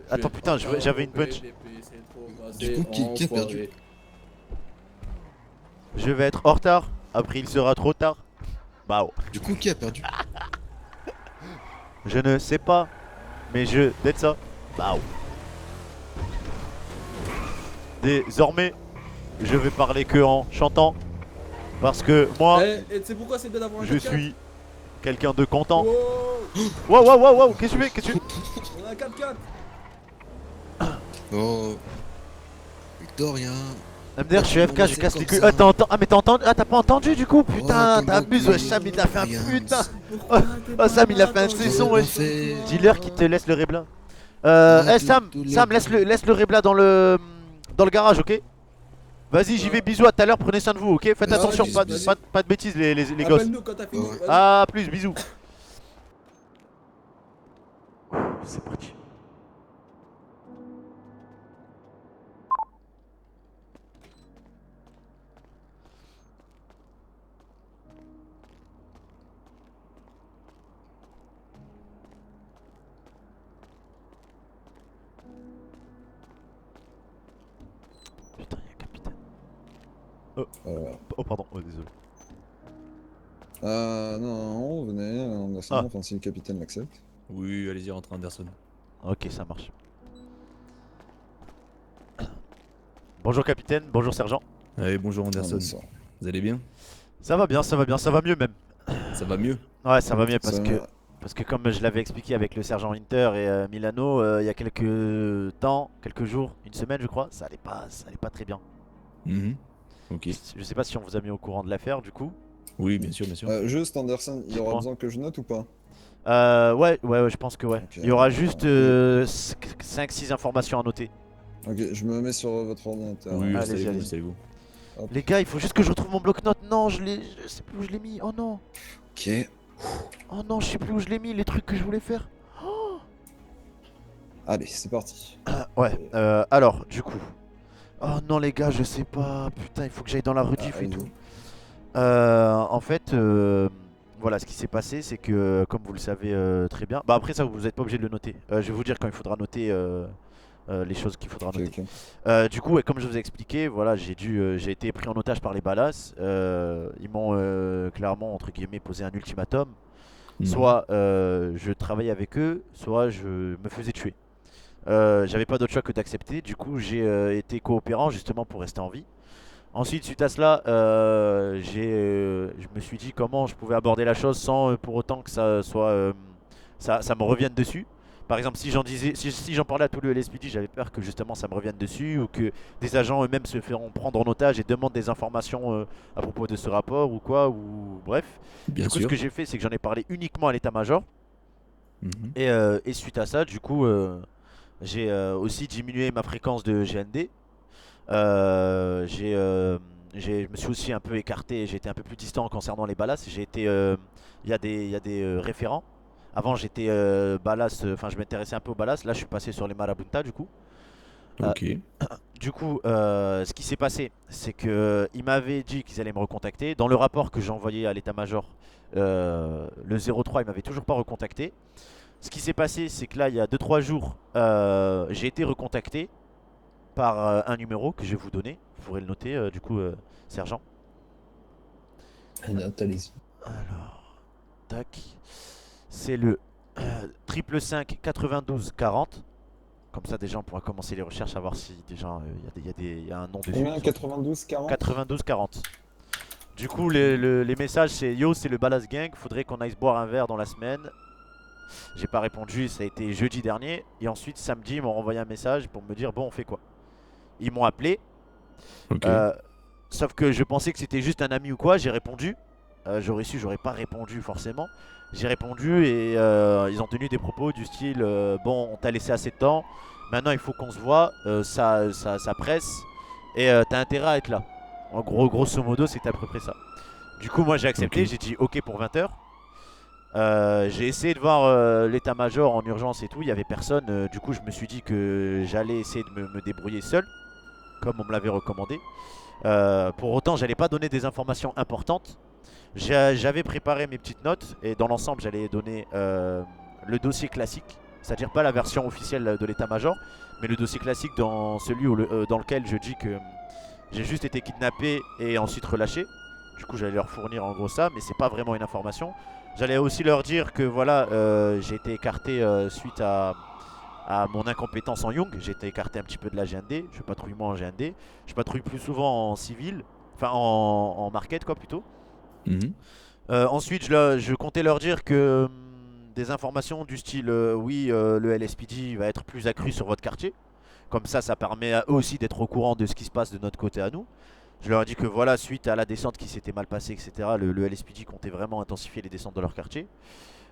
Attends, putain, j'avais une punch. Du coup, qui a perdu? Je vais être en retard. Après, il sera trop tard. Bah, oh. Du coup, qui a perdu? Je ne sais pas. Mais je. D'être ça. Bah, oh. Désormais, je vais parler que en chantant. Parce que moi, Et tu sais pourquoi c'est bien d'avoir un je 4x4? suis quelqu'un de content. Wow, Wow, qu'est-ce que tu fais? on a un 4x4. Oh. Victorien. MDR, je suis FK, je casse les couilles. Attends, ah, mais t'as pas entendu du coup? Putain, t'abuses, wesh. Sam, il a fait un putain. Oh, Sam, il a fait un cesson, wesh. Dis-leur qu'il te laisse le réblin. Sam, laisse le réblin dans le garage, ok? Vas-y, j'y vais, bisous, à tout à l'heure, prenez soin de vous, ok? Faites Ah, attention, bisous, pas de bêtises, les gosses. Appelle-nous quand t'as fini. Ouais. vas-y. Ah, plus, bisous. C'est parti. Putain, y'a un capitaine. Oh, pardon, désolé. Non, venez, Anderson, enfin si le capitaine l'accepte. Oui, allez-y, rentre Anderson. Ok, ça marche. Bonjour capitaine, bonjour sergent. Allez, bonjour Anderson. ça. Vous allez bien? Ça va bien, ça va mieux même. Ça va mieux? Ouais, ça va mieux parce Ça que va. Parce que comme je l'avais expliqué avec le sergent Winter et Milano, il y a quelques temps, quelques jours, une semaine je crois, ça allait pas très bien. Mhm. Ok. Je sais pas si on vous a mis au courant de l'affaire du coup. Oui, bien sûr, bien sûr. Juste Anderson, il y aura Dites-moi. besoin que je note ou pas? Ouais, je pense que ouais. Ok. Il y aura juste 5-6 informations à noter. Ok, je me mets sur votre ordinateur. Oui, allez-y, installez-vous, allez-y. installez-vous. Les gars, il faut juste que je retrouve mon bloc-notes. Non, je sais plus où je l'ai mis. Oh non. Ok. Oh non, je sais plus où je l'ai mis, les trucs que je voulais faire. Allez, c'est parti. Ouais, alors, du coup. Oh non, les gars, je sais pas. Putain, il faut que j'aille dans la rediff et allez-y. tout. En fait, voilà, ce qui s'est passé, c'est que, comme vous le savez très bien, bah après ça, vous n'êtes pas obligé de le noter. Je vais vous dire quand il faudra noter les choses qu'il faudra Ok, noter. ok. Du coup, ouais, comme je vous ai expliqué, voilà, j'ai été pris en otage par les Ballas. Ils m'ont clairement, entre guillemets, posé un ultimatum. Mhm. Soit je travaillais avec eux, soit je me faisais tuer. J'avais pas d'autre choix que d'accepter. Du coup, j'ai été coopérant justement pour rester en vie. Ensuite, suite à cela, je me suis dit comment je pouvais aborder la chose sans pour autant que ça soit, ça me revienne dessus. Par exemple, si j'en parlais à tout le LSPD, j'avais peur que justement ça me revienne dessus ou que des agents eux-mêmes se feront prendre en otage et demandent des informations à propos de ce rapport ou quoi, ou bref. Bien Du coup, sûr. ce que j'ai fait, c'est que j'en ai parlé uniquement à l'état-major. Mhm. Et suite à ça, du coup, j'ai aussi diminué ma fréquence de GND. Je me suis aussi un peu écarté, j'ai été un peu plus distant concernant les Ballas. J'ai été, il y a des référents. Avant, j'étais Ballas, enfin, je m'intéressais un peu aux Ballas. Là, je suis passé sur les Marabunta, du coup. Ok. Du coup, ce qui s'est passé, c'est que ils m'avaient dit qu'ils allaient me recontacter. Dans le rapport que j'ai envoyé à l'état-major, le 03, il m'avait toujours pas recontacté. Ce qui s'est passé, c'est que là, il y a 2-3 jours, j'ai été recontacté par un numéro que je vais vous donner. Vous pourrez le noter, du coup, sergent. Allez-y. Alors, tac. C'est le 555 92 40. Comme ça, déjà, on pourra commencer les recherches à voir si déjà il y a un nom dessus. Combien 92, 40 92 40. Du coup, les messages, c'est yo, c'est le Ballas Gang. Faudrait qu'on aille se boire un verre dans la semaine. J'ai pas répondu, ça a été jeudi dernier. Et ensuite, samedi, ils m'ont renvoyé un message pour me dire bon, on fait quoi. Ils m'ont appelé. Ok. Sauf que je pensais que c'était juste un ami ou quoi. J'ai répondu. j'aurais su, j'aurais pas répondu forcément. J'ai répondu et ils ont tenu des propos du style bon, on t'a laissé assez de temps, maintenant il faut qu'on se voit, ça presse et t'as intérêt à être là. En gros, grosso modo, c'était à peu près ça. Du coup, moi j'ai accepté, Ok. j'ai dit ok pour 20h. J'ai essayé de voir l'état-major en urgence et tout, il y avait personne. Du coup, je me suis dit que j'allais essayer de me débrouiller seul, comme on me l'avait recommandé. Pour autant, j'allais pas donner des informations importantes. J'avais préparé mes petites notes et dans l'ensemble, j'allais donner le dossier classique, c'est-à-dire pas la version officielle de l'état-major, mais le dossier classique dans celui dans lequel je dis que j'ai juste été kidnappé et ensuite relâché. Du coup, j'allais leur fournir en gros ça, mais c'est pas vraiment une information. J'allais aussi leur dire que voilà, j'ai été écarté suite à mon incompétence en Young. J'ai été écarté un petit peu de la GND. Je patrouille moins en GND. Je patrouille plus souvent en civil, enfin en market quoi plutôt. Mhm. Ensuite, je comptais leur dire que des informations du style oui, le LSPD va être plus accru sur votre quartier. Comme ça permet à eux aussi d'être au courant de ce qui se passe de notre côté à nous. Je leur ai dit que voilà, suite à la descente qui s'était mal passée, etc., le LSPD comptait vraiment intensifier les descentes de leur quartier.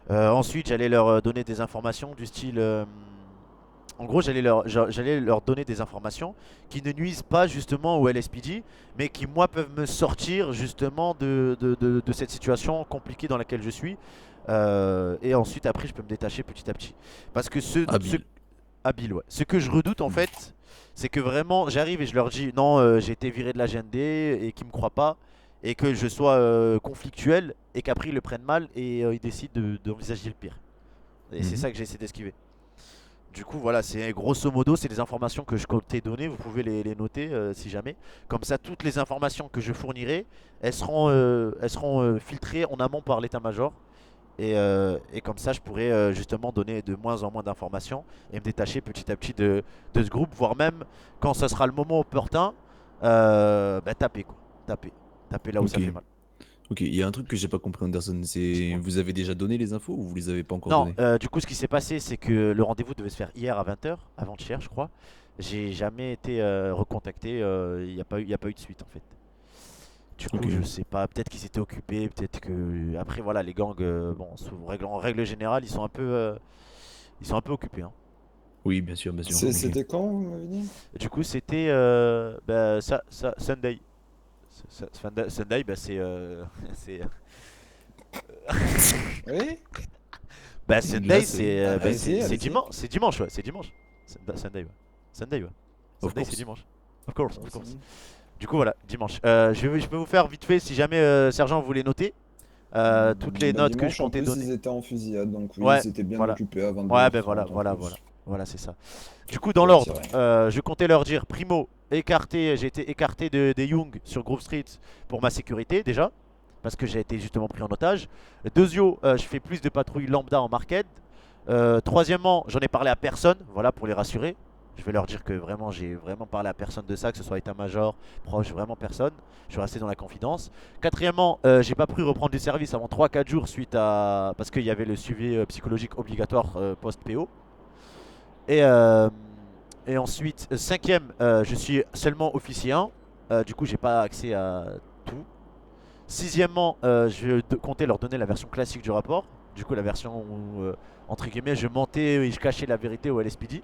Ensuite, j'allais leur donner des informations du style... en gros, j'allais leur donner des informations qui ne nuisent pas justement au LSPD, mais qui moi peuvent me sortir justement de cette situation compliquée dans laquelle je suis. Et ensuite, après, je peux me détacher petit à petit. Parce que Habile. habile, ouais. Ce que je redoute en fait, c'est que vraiment j'arrive et je leur dis non, j'ai été viré de la GND et qu'ils me croient pas et que je sois conflictuel et qu'après ils le prennent mal et ils décident d'envisager le pire. Et c'est Mhm. ça que j'ai essayé d'esquiver. Du coup, voilà, c'est grosso modo, c'est des informations que je comptais donner. Vous pouvez les noter si jamais. Comme ça, toutes les informations que je fournirai, elles seront filtrées en amont par l'état-major. Et comme ça, je pourrais justement donner de moins en moins d'informations et me détacher petit à petit de ce groupe, voire même quand ce sera le moment opportun, taper quoi. Taper là où ça Ok. fait mal. Ok, il y a un truc que j'ai pas compris, Anderson. C'est Dis-moi. vous avez déjà donné les infos ou vous les avez pas encore Non, données? du coup, ce qui s'est passé, c'est que le rendez-vous devait se faire hier à 20h, avant-hier, je crois. J'ai jamais été recontacté, il n'y a pas eu de suite en fait. Du coup, Ok. je sais pas, peut-être qu'ils étaient occupés, peut-être que. Après, voilà, les gangs, bon, en règle générale, ils sont un peu occupés. Hein. Oui, bien sûr, bien sûr. Ok. C'était quand, vous m'avez dit? Du coup, c'était Sunday. Sunday, bah, c'est. C'est Oui? bah, Là, Sunday, c'est- Allez-y, allez-y. c'est dimanche, ouais, c'est dimanche. Sunday, ouais. Sunday, ouais. Of Sunday, c'est course. dimanche. Of course, of Ouais, course. c'est bon. Du coup, voilà, dimanche. Je peux vous faire vite fait si jamais Sergent voulait noter toutes les Bah, notes que dimanche, je en comptais plus, donner. ils étaient en fusillade, donc oui, Ouais, ils étaient bien voilà. occupés avant de Ouais, venir ben voilà, prendre en voilà, plus. voilà. Voilà, c'est ça. Du coup, dans Ouais, l'ordre, c'est vrai. je comptais leur dire primo, écarté, j'ai été écarté des Young sur Grove Street pour ma sécurité déjà, parce que j'ai été justement pris en otage. Deuxio, je fais plus de patrouilles lambda en market. Troisièmement, j'en ai parlé à personne, voilà, pour les rassurer. Je vais leur dire que vraiment, j'ai vraiment parlé à personne de ça, que ce soit état-major, proche, vraiment personne. Je suis resté dans la confidence. Quatrièmement, j'ai pas pu reprendre du service avant 3-4 jours suite à. Parce qu'il y avait le suivi psychologique obligatoire post-PO. Et, euh, et ensuite, cinquième, je suis seulement officier 1. Du coup, j'ai pas accès à tout. Sixièmement, comptais leur donner la version classique du rapport. Du coup, la version où, entre guillemets, je mentais et je cachais la vérité au LSPD.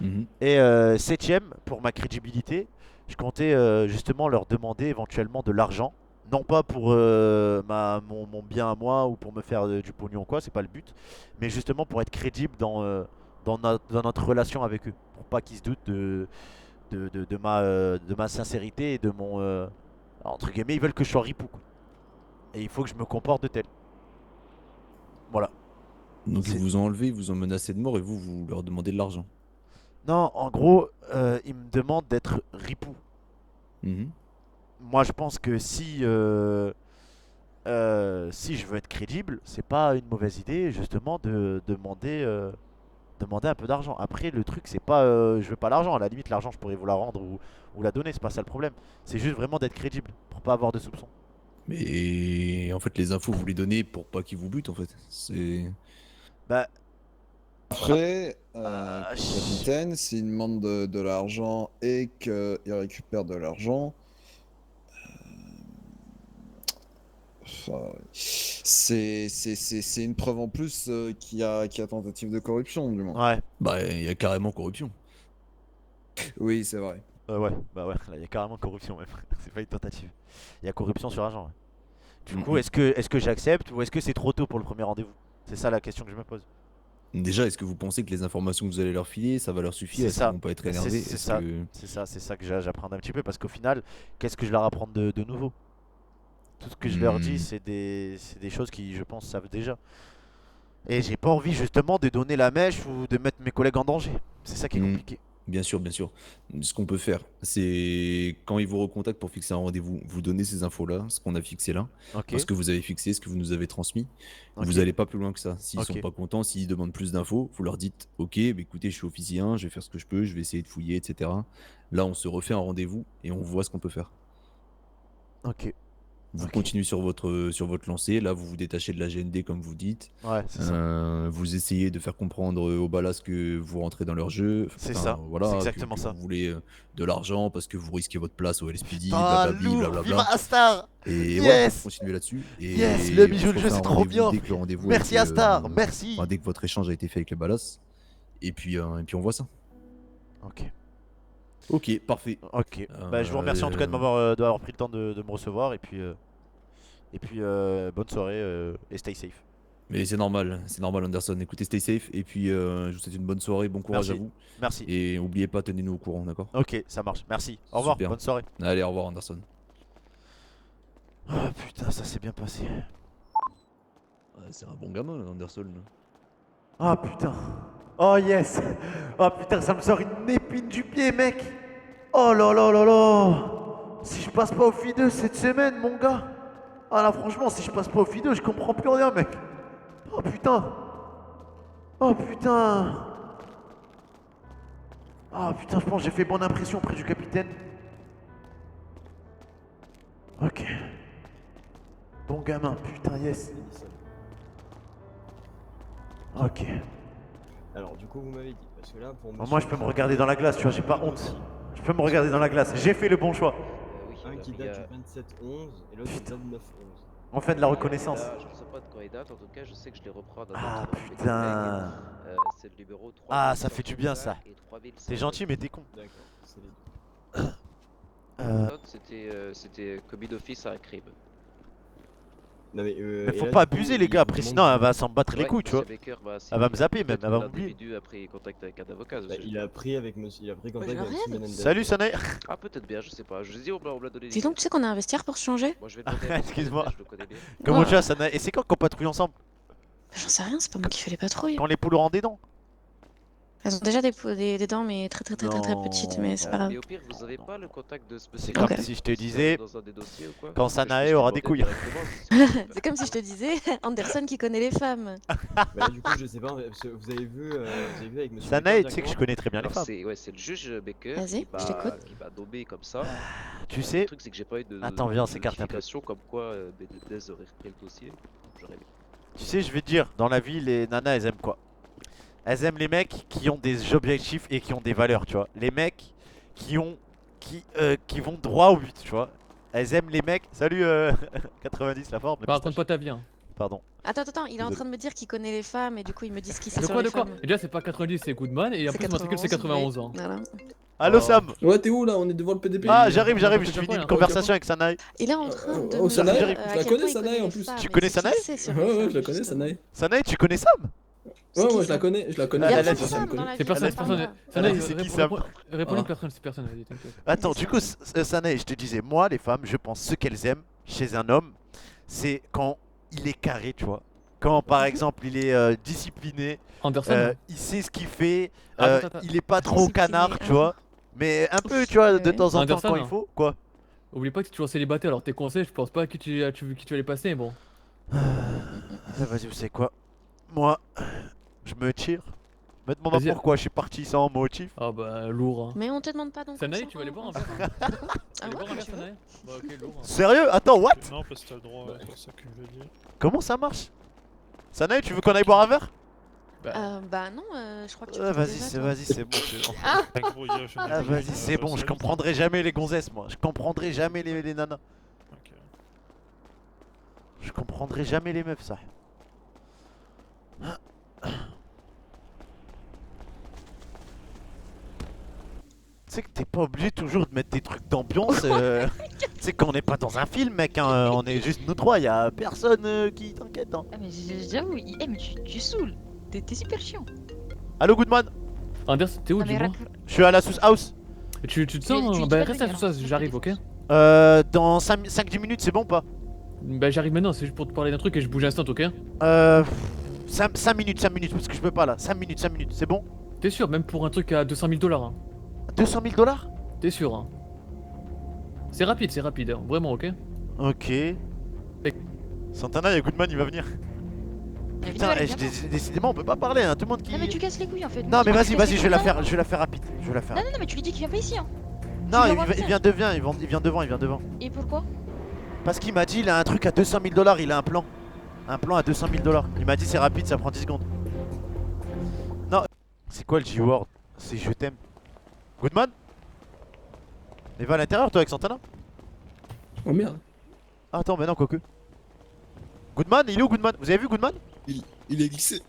Mhm. Et septième, pour ma crédibilité, je comptais justement leur demander éventuellement de l'argent. Non pas pour mon bien à moi ou pour me faire du pognon ou quoi, c'est pas le but. Mais justement pour être crédible dans notre relation avec eux. Pour pas qu'ils se doutent de ma sincérité et de mon... entre guillemets, ils veulent que je sois ripou. Quoi. Et il faut que je me comporte de tel. Voilà. Donc ils C'est- vous ont enlevé, ils vous ont menacé de mort et vous leur demandez de l'argent. Non, en gros, ils me demandent d'être ripou. Mhm. Moi, je pense que si je veux être crédible, c'est pas une mauvaise idée justement de demander un peu d'argent. Après, le truc, c'est pas je veux pas l'argent. À la limite, l'argent, je pourrais vous la rendre ou la donner. C'est pas ça le problème. C'est juste vraiment d'être crédible pour pas avoir de soupçons. Mais en fait, les infos, vous les donnez pour pas qu'ils vous butent, en fait. C'est. Bah, Après, je- capitaine, s'il demande de l'argent et qu'il récupère de l'argent, C'est une preuve en plus qu'il y a tentative de corruption, du moins. Ouais. Bah, il y a carrément corruption. Oui, c'est vrai. Ouais, bah ouais, là il y a carrément corruption même. C'est pas une tentative. Il y a corruption sur agent. Ouais. Du coup, est-ce que j'accepte ou est-ce que c'est trop tôt pour le premier rendez-vous? C'est ça la question que je me pose. Déjà, est-ce que vous pensez que les informations que vous allez leur filer, ça va leur suffire? C'est Est-ce ça. qu'ils vont pas être énervés? C'est Est-ce ça. que- C'est ça que j'apprends un petit peu parce qu'au final, qu'est-ce que je leur apprends de nouveau? Tout ce que je leur dis, c'est des choses qui, je pense, savent déjà. Et j'ai pas envie justement de donner la mèche ou de mettre mes collègues en danger. C'est ça qui est compliqué. Bien sûr, bien sûr. Ce qu'on peut faire, c'est quand ils vous recontactent pour fixer un rendez-vous, vous donnez ces infos-là, ce qu'on a fixé là, Ok. ce que vous avez fixé, ce que vous nous avez transmis. Ok. Vous n'allez pas plus loin que ça. S'ils Ok. sont pas contents, s'ils demandent plus d'infos, vous leur dites ok, bah écoutez, je suis officier 1, je vais faire ce que je peux, je vais essayer de fouiller, etc. Là, on se refait un rendez-vous et on voit ce qu'on peut faire. Ok. Vous Ok. continuez sur votre lancée, là vous vous détachez de la GND comme vous dites. Ouais, c'est ça. Vous essayez de faire comprendre aux ballas que vous rentrez dans leur jeu. C'est ça, Voilà, c'est exactement que ça. vous voulez de l'argent parce que vous risquez votre place au LSPD, Ah, blablabli, lourd, blablabla. viva Astar. Et Yes. voilà, vous continuez là-dessus. Et Yes, le on bijou se de jeu, refait c'est un trop rendez-vous bien. dès que le rendez-vous a Merci été, Astar, merci. dès que votre échange a été fait avec les ballas. Et puis on voit ça. Ok. Ok, parfait. Ok. Bah, je vous remercie en tout cas d'avoir pris le temps de me recevoir et puis bonne soirée et stay safe. Mais c'est normal Anderson. Écoutez, stay safe et puis je vous souhaite une bonne soirée, bon courage Merci. à vous. Merci. Et n'oubliez pas, tenez-nous au courant, d'accord? Ok, ça marche. Merci. Au revoir. Super. Bonne soirée. Allez, au revoir Anderson. Oh putain, ça s'est bien passé. C'est un bon gamin, Anderson. Ah putain. Oh yes. Oh putain, ça me sort une épine du pied, mec. Oh là là là là. Si je passe pas au FI2 cette semaine, mon gars. Ah là, franchement, si je passe pas au FI2, je comprends plus rien, mec. Oh putain. Oh putain. Ah putain, je pense que j'ai fait bonne impression auprès du capitaine. Ok. Bon gamin, putain, yes. Ok. Alors du coup vous m'avez dit, parce que là pour Moi je peux me regarder dans la glace, tu vois, j'ai pas honte. Je peux me regarder dans la glace, j'ai fait le bon choix. un qui date du 27-11 et l'autre du 29-11. On fait de la reconnaissance. Je ne sais pas de quand il date, en tout cas je sais que je les reprends d'un Ah autre de mes putain. collègues. C'est le numéro 3. Ah, ça fait du bien ça. T'es gentil mais t'es con. D'accord, c'est les C'était commis d'office à un crime. Non mais, Mais faut pas abuser les gars, après sinon elle va s'en battre les Ouais, couilles, tu vois. Monsieur Baker, bah, Elle va me zapper même, peut-être elle va que m'oublier. l'individu a pris contact avec un avocat. Bah, il a pris avec monsieur, il a pris contact je avec l'arrête. Simon Endel. Salut Sanaï. Ah peut-être bien, je sais pas. Je dis on me l'a donné. Dis donc, tu sais qu'on a un vestiaire pour se changer? Moi je vais demander à Monsieur Excuse-moi. Baker, je le connais bien. Comment tu vas Sanaï? Et c'est quand qu'on patrouille ensemble? J'en sais rien, c'est pas moi qui fais les patrouilles. Quand les poules auront des dents? Elles ont déjà des dents, mais très petites, mais c'est pas grave. Mais au pire, vous avez pas le contact de ce C'est monsieur comme Ok. si je te disais, dans un des dossiers ou quoi quand Que je Sanae puisse aura lui des couilles. demander directement, C'est comme si je te disais Anderson qui connaît les femmes. Bah là, du coup je sais pas, parce que vous avez vu avec monsieur Sanae, Baker tu sais que je directement connais très bien les Alors, femmes. c'est le juge Baker Vas-y, je t'écoute. qui m'a nommé comme ça. Tu Le sais, truc c'est que j'ai pas eu de Attends, viens, on s'écarte un peu. notification comme quoi Benedez aurait repris le dossier. J'aurais aimé. tu sais, je vais te dire, dans la vie, les nanas, elles aiment quoi? Elles aiment les mecs qui ont des objectifs et qui ont des valeurs, tu vois. Les mecs qui vont droit au but, tu vois. Elles aiment les mecs. Salut 90 la forme. Bah, raconte pas ta vie. Hein. Pardon. Attends, il est en train de me dire qu'il connaît les femmes et du coup il me dit ce qu'il sait De sur quoi, les de quoi? femmes. Et déjà, c'est pas 90, c'est Goodman. Et en C'est plus, matricule, c'est 91 ans. Voilà. Allo Oh. Sam. Ouais, t'es où là? On est devant le PDP. Ah, j'arrive, je Au finis Japon, une au conversation avec Sanae. Il est en train de Oh, me Sanae, dire je à la quel connais, point il Sanae, connaît en les plus. femmes Tu et connais ce qu'il Sanae? sait sur Ouais, les ouais, femmes, je la connais, justement. Sanae. Sanae, tu connais Sam? C'est Ouais, qui, ouais, je ça la connais, je la connais. Il y a Elle plein a de dit- femmes dans la C'est vie, personne, c'est c'est pas personne. moi. Elle a dit, c'est qui, Sam? Réponds Ah. personne, c'est personne, vas-y, t'inquiète. Attends, du coup, Sanae, je te disais, moi, les femmes, je pense ce qu'elles aiment chez un homme, c'est quand il est carré, tu vois. Quand, par exemple, il est discipliné, Anderson. il sait ce qu'il fait, Attends. il est pas trop Discipliné, canard, tu hein. vois. Mais un peu, tu vois, de Ouais. temps en temps Anderson, quand il hein. faut, quoi. Oublie pas que t'es toujours célibataire, alors tes conseils, je pense pas que tu vas les passer, mais bon. Ah, vas-y, vous savez quoi? Moi, je me tire. Me demande Vas-y. pourquoi je suis parti sans motif. Ah bah, lourd. Hein. Mais on te demande pas donc. Sanae, tu vas aller boire un verre? Ah Tu vas aller ouais, boire un verre, tu veux. Sanae? Bah, ok, lourd. Hein. Sérieux? Attends, what? Non, parce que t'as le droit à ça que je veux dire. Comment ça marche? Sanae, tu veux qu'on aille boire un verre? Bah non, je crois que tu peux Vas-y, déjà, c'est toi. vas-y, c'est bon. c'est bon. Ah Ah, vas-y, c'est bon, je comprendrai jamais les gonzesses, moi. Je comprendrai jamais les nanas. Je comprendrai jamais les meufs, ça. Tu sais que t'es pas obligé toujours de mettre des trucs d'ambiance. Tu sais qu'on n'est pas dans un film, mec. Hein, on est juste nous trois. Y a personne qui t'inquiète. Hein. Ah, mais j'avoue, mais tu saoules. T'es super chiant. Allo, Goodman. Anders, t'es où, Non, mais dis-moi? Je suis à la Sous House. Tu te tu sens? dis Bah, pas de reste à venir, Sous House, hein. j'arrive, ok? Dans 5-10 minutes, c'est bon ou pas? Bah, j'arrive maintenant, c'est juste pour te parler d'un truc et je bouge instant, ok? 5 minutes, parce que je peux pas là. 5 minutes, c'est bon? T'es sûr, même pour un truc à 200 000 $, hein? 200 000 $? T'es sûr, hein? C'est rapide, hein, vraiment, ok? Ok. Santana, y'a Goodman, il va venir. Putain, décidément, on peut pas parler, hein. Tout le monde qui. Non, mais tu casses les couilles en fait. Non, mais vas-y, vas-y, je vais la faire rapide. Je vais la faire. Non, mais tu lui dis qu'il vient pas ici, hein. Non, Tu vas il vient devant. Et pourquoi? Parce qu'il m'a dit, il a un truc à 200 000 $, il a un plan. Un plan à 200 000 $. Il m'a dit, c'est rapide, ça prend 10 secondes. Non, c'est quoi le G-word? C'est je t'aime. Goodman? Mais va à l'intérieur, toi, avec Santana? Oh merde. Ah, attends, mais non, quoique. Goodman, il est où Goodman? Vous avez vu Goodman? Il est glissé.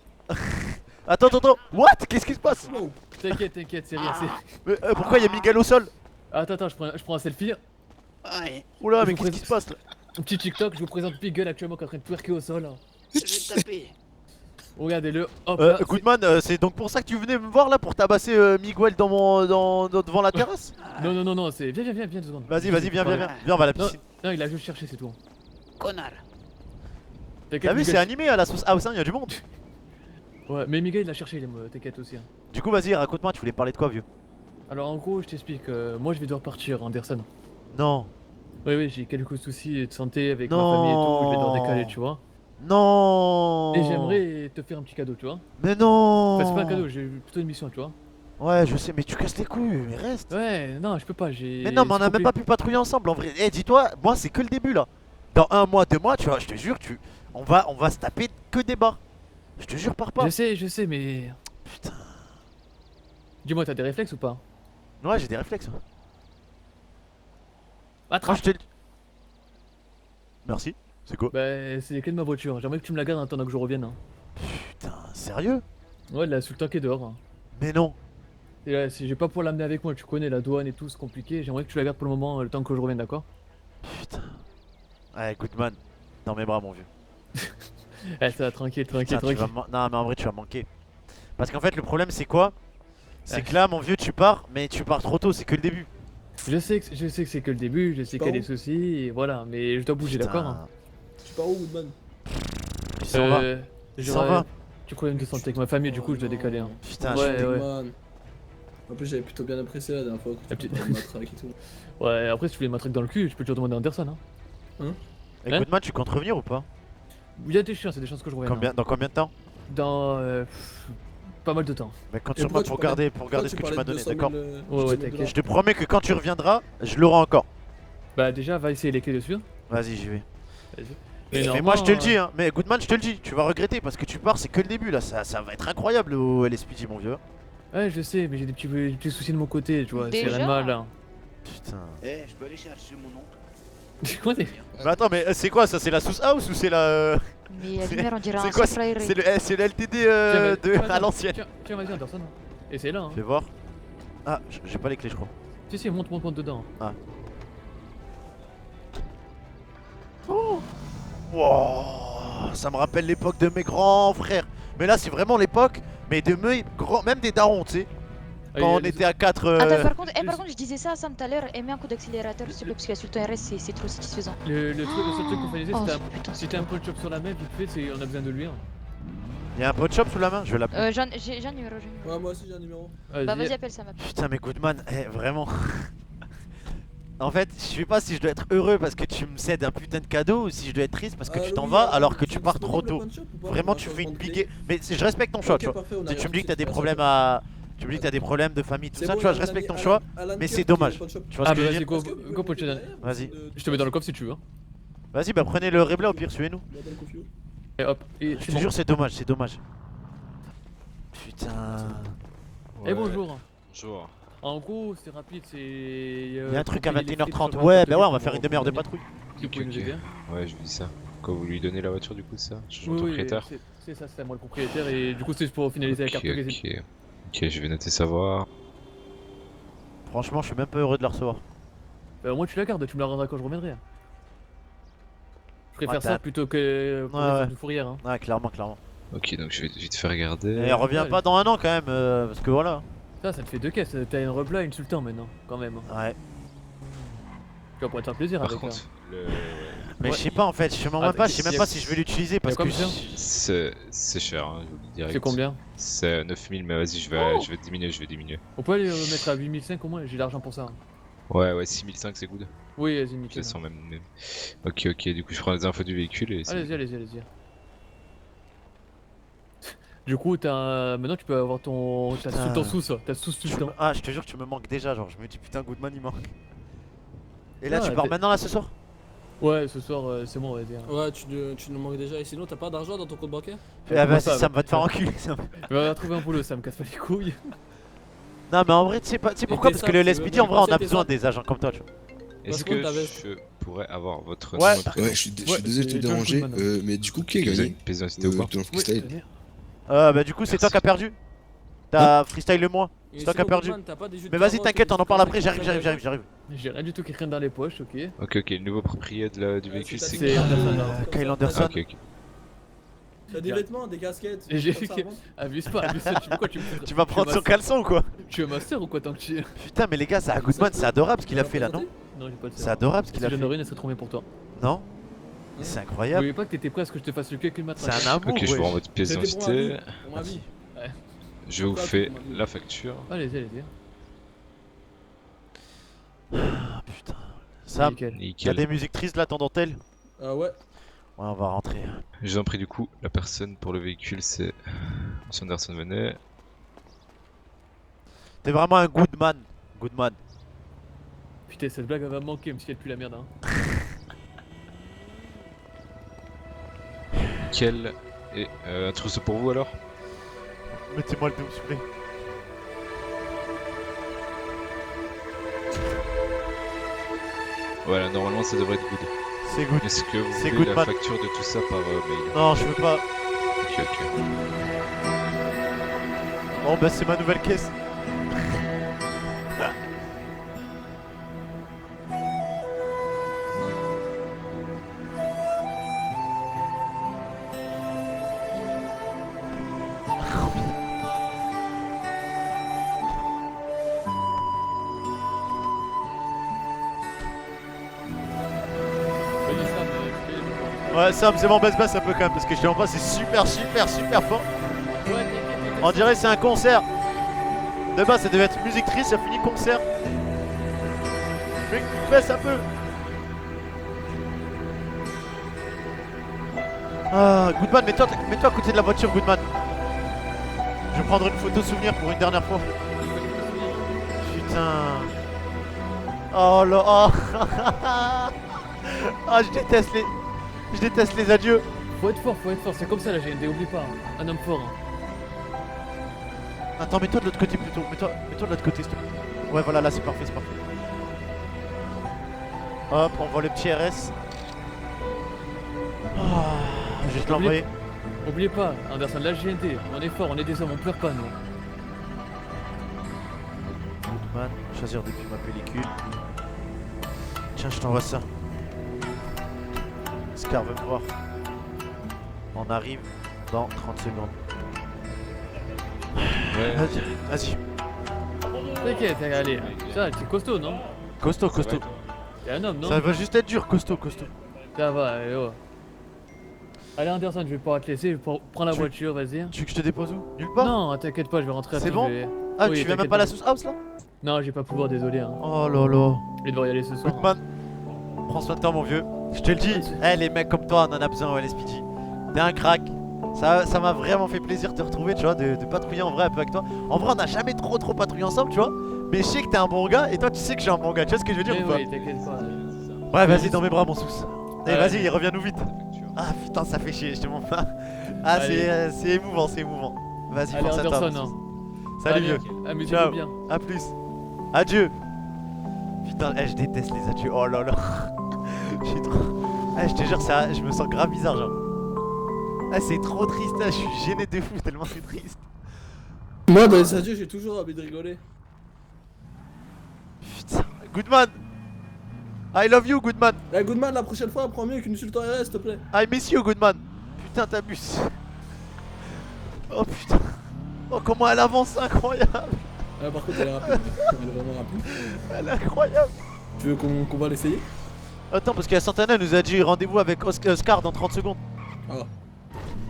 Attends. What? Qu'est-ce qui se passe? T'inquiète, c'est rien, c'est... Mais, pourquoi il y a Miguel au sol? Attends, je prends un selfie. Oula, mais qu'est-ce qui se passe là? Un petit TikTok, je vous présente Miguel actuellement qui est en train de twerker au sol. Je vais te taper. Regardez-le, hop là. Goodman, c'est donc pour ça que tu venais me voir là pour tabasser Miguel devant la terrasse? Non, c'est... Viens 2 secondes. Vas-y, viens, on va à la piscine. Non, il a juste cherché, c'est tout. Connard. T'as vu, c'est animé à la sauce house, y'a du monde. Ouais, mais Miguel il a cherché, t'inquiète aussi. Hein. Du coup, vas-y, raconte-moi, tu voulais parler de quoi, vieux? Alors en gros, je t'explique, moi je vais devoir partir, Anderson. Non. Oui, j'ai quelques soucis de santé avec ma famille et tout, je vais devoir décaler, tu vois. Non. Et j'aimerais te faire un petit cadeau, tu vois. Mais non. Enfin, c'est pas un cadeau, j'ai plutôt une mission, tu vois. Ouais, je sais, mais tu casses les couilles, mais reste. Ouais, non, je peux pas, j'ai... Mais non, mais on a même pas pu patrouiller ensemble, en vrai. Eh, dis-toi, moi, c'est que le début, là. Dans 1 mois, 2 mois, tu vois, je te jure, on va se taper que des barres. Je te jure, pars pas. Je sais, mais... Putain. Dis-moi, t'as des réflexes ou pas? Ouais, j'ai des réflexes. Attrape. Je te... Merci. C'est quoi? Bah, c'est les clés de ma voiture. J'aimerais que tu me la gardes en attendant que je revienne. Hein. Putain, sérieux? Ouais, la sultan qui est dehors. Hein. Mais non. Et là, si j'ai pas pour l'amener avec moi, tu connais la douane et tout, c'est compliqué. J'aimerais que tu la gardes pour le moment, le temps que je revienne, d'accord? Putain. Ouais, Goodman, dans mes bras, mon vieux. Eh, ça va, tranquille. Non, mais en vrai, tu vas manquer. Parce qu'en fait, le problème, c'est quoi? C'est que là, mon vieux, tu pars, mais tu pars trop tôt, c'est que le début. Je sais que c'est que le début, je sais qu'il y a des soucis, et voilà, mais je dois bouger, d'accord hein. Tu pars où, Woodman? Il s'en va. Il s'en va. J'ai problème de santé avec ma famille, du coup, je dois décaler. Hein. Putain, ouais. En plus, j'avais plutôt bien apprécié la dernière fois que tu parlais de matraque et tout. Ouais, après, si tu voulais une matraque dans le cul, je peux toujours demander à Anderson. Hein. Et Goodman, tu comptes revenir ou pas? Il y a des chances, que je revienne. Dans combien de temps? Dans pas mal de temps. Mais quand tu reviens pour garder ce que tu m'as donné, d'accord? Ouais, t'inquiète. Je te promets que quand tu reviendras, je l'aurai encore. Bah déjà, va essayer les clés dessus. Vas-y, j'y vais. Mais moi je te le dis, hein. Mais Goodman, je te le dis, tu vas regretter parce que tu pars, c'est que le début là. Ça va être incroyable au LSPD, mon vieux. Ouais, je sais, mais j'ai des petits soucis de mon côté, tu vois. C'est rien de mal là. Putain. Eh, je peux aller chercher mon oncle. Quoi t'es... Mais attends, mais c'est quoi ça? C'est la Sous House ou c'est la. Mais la lumière, on dirait un C'est quoi? super C'est le LTD à l'ancienne. Tiens, vas-y, Anderson. Et c'est là. Hein. Fais voir. Ah, j'ai pas les clés, je crois. Si, monte dedans. Ah. Oh. Wow, ça me rappelle l'époque de mes grands frères. Mais là, c'est vraiment l'époque, mais de mes grands, même des darons, tu sais. Quand on était à 4. Attends, par contre, je disais ça à Sam tout à l'heure, et mets un coup d'accélérateur s'il te plaît, parce que la Sultan RS c'est trop satisfaisant. Le seul truc qu'on fallait Oh, dire, c'était un punch-up sur la main, vite fait, on a besoin de lui. Hein. Y'a un pot shop sous la main? Je vais l'appeler. J'ai un numéro, Ouais, moi aussi j'ai un numéro. Bah vas-y, appelle ça, ma Putain, mais Goodman, vraiment. En fait, je sais pas si je dois être heureux parce que tu me cèdes un putain de cadeau ou si je dois être triste parce que tu t'en vas alors que tu pars trop tôt. Vraiment, tu fais une big. Mais je respecte ton choix, tu vois. Si tu me dis que t'as des problèmes Tu me dis que t'as des problèmes de famille, tout ça, tu vois, je respecte ton choix, mais c'est dommage. Tu vois ce que je veux dire? Go punch. Vas-y. Je te mets dans le coffre si tu veux. Vas-y, bah prenez le Rebla au pire, suivez-nous. Et hop. Je te jure, c'est dommage, c'est dommage. Putain. Et bonjour. Bonjour. En gros, c'est rapide, c'est. Il y a un truc à 21h30. Ouais, bah ouais, on va faire une demi-heure de patrouille. Tu peux nous aider? Ouais, je vous dis ça. Quand vous lui donnez la voiture, du coup, c'est ça? Changement de Oui, propriétaire? c'est ça, c'est moi le propriétaire et du coup c'est pour finaliser la carte Ok, grise. ok, je vais noter savoir. Franchement, je suis même pas heureux de la recevoir. Bah, au moins tu la gardes, tu me la rendras quand je reviendrai. Je préfère t'as- ça plutôt que pour Ouais, les ouais. de fourrière. Hein. Ouais, clairement, clairement. Ok, donc je vais vite faire regarder. Et reviens pas dans un an quand même, parce que voilà. Ça te fait 2 caisses, t'as une repla et une sultan maintenant, quand même. Ouais. Tu vas pouvoir te faire plaisir Par avec. contre, hein. Mais je sais pas en fait, je sais même pas si je vais l'utiliser parce que. C'est cher, hein, je vous le dis direct. C'est combien? C'est 9000, mais vas-y, je vais diminuer. On peut aller mettre à 8005 au moins, j'ai l'argent pour ça. Hein. Ouais, 6005 c'est good. Oui, vas-y, nickel. 700 même. Ok, du coup je prends les infos du véhicule et c'est Allez-y. Du coup, maintenant tu peux avoir ton. T'as Putain. sultan sous ça, t'as sous sultan. Ah, je te jure que tu me manques déjà, genre je me dis putain, Goodman il manque. Et là, Ah, tu pars maintenant là ce soir? Ouais, ce soir c'est bon, on va dire. Ouais, tu nous manques déjà. Et sinon, t'as pas d'argent dans ton compte bancaire? Ah, vas-y, ça me va te faire enculer. Va trouver un boulot, ça me casse pas les couilles. Non, mais en vrai, tu sais pourquoi? Parce que le LSPD, en vrai, on a besoin des agents comme toi, tu vois. Est-ce que je pourrais avoir votre Ouais. nom et prénom? Ouais, je suis désolé de te déranger, mais du coup, qui a gagné Pièce d'identité ou pas? dans le freestyle? Bah, du coup, c'est toi qui as perdu. T'as freestyle le moins. Et C'est toi qui as sinon, perdu. Goodman, t'as pas des jeux de Mais vas-y, carottes t'inquiète, ou on en des parle trucs après. J'arrive. J'ai rien du tout qui traîne dans les poches, ok. Ok, le nouveau propriétaire du véhicule c'est C'est Anderson. Kyle Anderson. Ok. T'as des vêtements, des casquettes. Et j'ai comme vu ça, que. avant. Abuse pas, tu veux quoi Tu vas prendre son caleçon ou quoi? Tu es master ou quoi tant que tu es. Putain, mais les gars, ça Goodman, c'est adorable ce qu'il a fait là, non? Non, j'ai pas le C'est adorable ce qu'il a Si fait. j'en aurais une, elle serait trop bien pour toi. Non? C'est incroyable. N'oubliez pas que t'étais prêt à ce que je te fasse le calcul matin. C'est un amour. Ok, je vous rends votre pièce C'était pour ma d'identité. vie, pour ma vie. Ouais. Je vous fais la facture. Allez-y. Ah putain. Sam, Nickel. y'a des musiques tristes là, ton dentelle? Ah ouais. Ouais, on va rentrer. Je vous en prie, du coup, la personne pour le véhicule c'est Monsieur Anderson Venet. T'es vraiment un Goodman. Goodman. Putain, cette blague elle va me manquer, même si elle pue la merde. Hein. Nickel. Et un trousseau pour vous alors? Mettez-moi le dos, s'il vous plaît. Voilà, normalement ça devrait être good. C'est good. Est-ce que vous C'est voulez la Goodman. facture de tout ça par mail? Non, je veux pas. Ok. Bon, bah, c'est ma nouvelle caisse. Vas-y, Sam, Ouais, Sam, c'est bon, baisse un peu quand même, parce que je te vois pas, c'est super fort. On dirait que c'est un concert. De base, ça devait être musique triste, ça finit concert. Mais baisse un peu. Ah, Goodman, mets-toi à côté de la voiture, Goodman. Je vais prendre une photo souvenir pour une dernière fois. Putain. Oh là. Oh. Ah, je déteste les adieux. Faut être fort, c'est comme ça la GND, oublie pas. Hein. Un homme fort. Hein. Attends, mets-toi de l'autre côté plutôt. Mets-toi de l'autre côté, s'il te plaît. Ouais, voilà, là, c'est parfait. Hop, on voit le petit RS. Ah, je vais te l'envoyer. Oubliez pas, Anderson, la GND, on est fort, on est des hommes, on pleure pas, nous. Goodman, choisir depuis ma pellicule. Tiens, je t'envoie ça. Scar veut me voir. On arrive dans 30 secondes. Ouais. Vas-y. T'inquiète, allez. Ça, t'es costaud, non? Costaud. T'es un homme, non? Ça va juste être dur, costaud. Ça va, allez, oh. Allez, Anderson, je vais pas te laisser, prends la voiture, vas-y. Tu veux que je te dépose où? Nulle part? Non, t'inquiète pas, je vais rentrer à C'est pied, bon? je vais- Ah, Oui, tu viens même t'inquiète pas à la sauce house là? Non, j'ai pas pouvoir, désolé. Hein. Oh là là. Je vais devoir y aller ce soir. Goodman, prends soin de toi, mon vieux. Je te le dis, les mecs comme toi, on en a besoin au LSPD. T'es un crack. Ça m'a vraiment fait plaisir de te retrouver, tu vois, de patrouiller en vrai un peu avec toi. En vrai, on n'a jamais trop patrouillé ensemble, tu vois. Mais je sais que t'es un bon gars et toi, tu sais que je suis un bon gars. Tu vois ce que je veux dire ou pas? Oui, t'inquiète pas. Ouais, vas-y, dans mes bras, mon sous. Allez, Ouais. vas-y, reviens-nous vite. Ah putain, ça fait chier, je te mens pas. Ah, c'est émouvant. Vas-y, Allez, pense à toi. Anderson, mon hein. sous. Salut, Allez, vieux. amusez-vous Ciao. bien. À plus. Adieu. Putain, je déteste les adieux. Oh là là. Je suis trop. Ah, je te jure, ça, je me sens grave bizarre, genre. Ah, c'est trop triste, là, je suis gêné de fou tellement c'est triste. Moi, dans les adieux, j'ai toujours envie de rigoler. Putain, Goodman! I love you, Goodman! Eh, Goodman, la prochaine fois, prends mieux qu'une Sultan RS, s'il te plaît. I miss you, Goodman! Putain, t'abuses. Oh putain. Oh, comment elle avance, incroyable! Ah, par contre, elle est rapide. Elle est vraiment rapide. Elle est incroyable! Tu veux qu'on va l'essayer? Attends, parce que Santana nous a dit rendez-vous avec Oscar dans 30 secondes. Ah.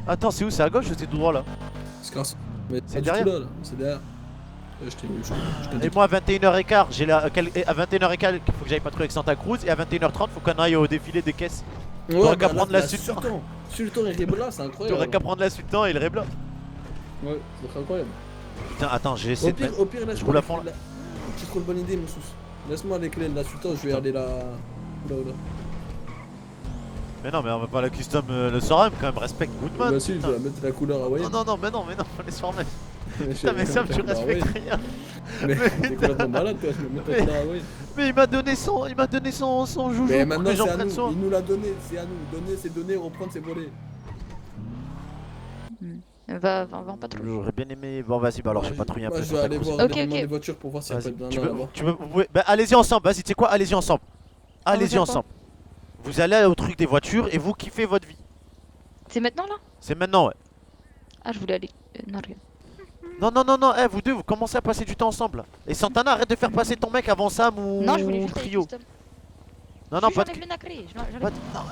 Attends, c'est où? C'est à gauche ou c'est tout droit là? Oscar, c'est derrière? C'est derrière. Je t'ai Et moi à 21h15, j'ai à 21h15 il faut que j'aille patrouiller avec Santa Cruz et à 21h30 faut qu'on aille au défilé des caisses. T'aurais qu'à prendre la Sultan. Sultan et Rebla, c'est incroyable. T'aurais qu'à prendre la Sultan et le Rebla. Ouais, c'est incroyable. Putain, attends, j'ai essayé de. Au pire, là, je roule à fond là. Petite trop bonne idée, mon sous. Laisse-moi les clés de la Sultan, je vais aller là. Là. Mais non, mais on va pas la custom le Soram quand même, respecte Goodman. Bah si, je vais la mettre la couleur hawaïenne. Non, laisse-moi remettre. Putain, mais Sam, tu respectes rien. Mais t'es complètement malade, toi, je vais mettre la couleur hawaïenne. Mais il m'a donné son joujou. Mais maintenant, c'est à nous, il nous l'a donné, c'est à nous. Donner, c'est donner, reprendre, c'est voler. Va en patrouille. J'aurais bien aimé. Bon, vas-y, bah alors je vais patrouiller un peu. Je vais aller voir les voitures pour voir s'il y a pas de là-bas. Bah, allez-y ensemble, vas-y, tu sais quoi, allez-y ensemble. Allez-y ensemble. Vous allez au truc des voitures et vous kiffez votre vie. C'est maintenant là? C'est maintenant, ouais. Ah, je voulais aller. Non, rien. Non, vous deux, vous commencez à passer du temps ensemble. Là. Et Santana, arrête de faire passer ton mec avant Sam ou Non, je voulais le juste aller trio. custom. Non, pas de. Non,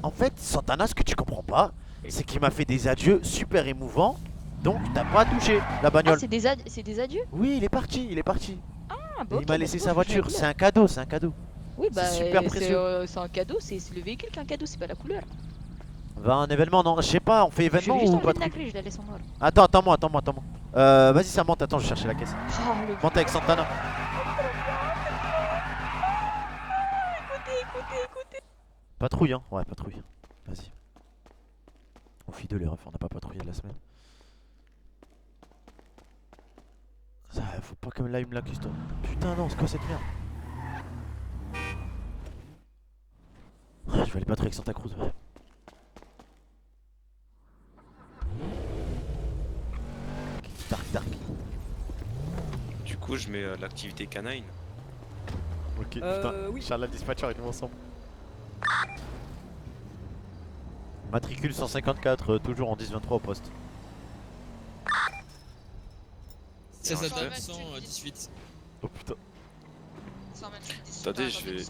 en fait, Santana, ce que tu comprends pas, c'est qu'il m'a fait des adieux super émouvants. Donc, t'as pas touché la bagnole. Ah, c'est des adieux? Oui, il est parti. Ah, bah, il m'a laissé sa voiture. C'est un cadeau, Oui, bah, c'est super précieux. C'est un cadeau, c'est le véhicule qui est un cadeau, c'est pas la couleur. Va un événement, non, je sais pas, on fait événement ou pas? Je la laisse en noir. Attends-moi. Vas-y, ça monte, attends, je vais chercher la caisse. Monte avec Santana. Écoutez. Patrouille, hein, ouais, patrouille. Vas-y. On fit de les refs, on n'a pas patrouillé de la semaine. Ça, faut pas que là il me la custom. Putain, non, c'est quoi cette merde? Je vais aller patrouiller avec Santa Cruz, ouais. Dark. Du coup, je mets l'activité canine. Ok, putain, oui. Charles dispatcher avec nous ensemble. Matricule 154, toujours en 10-23 au poste. 16 Adam 118. Oh putain. Attendez, je vais.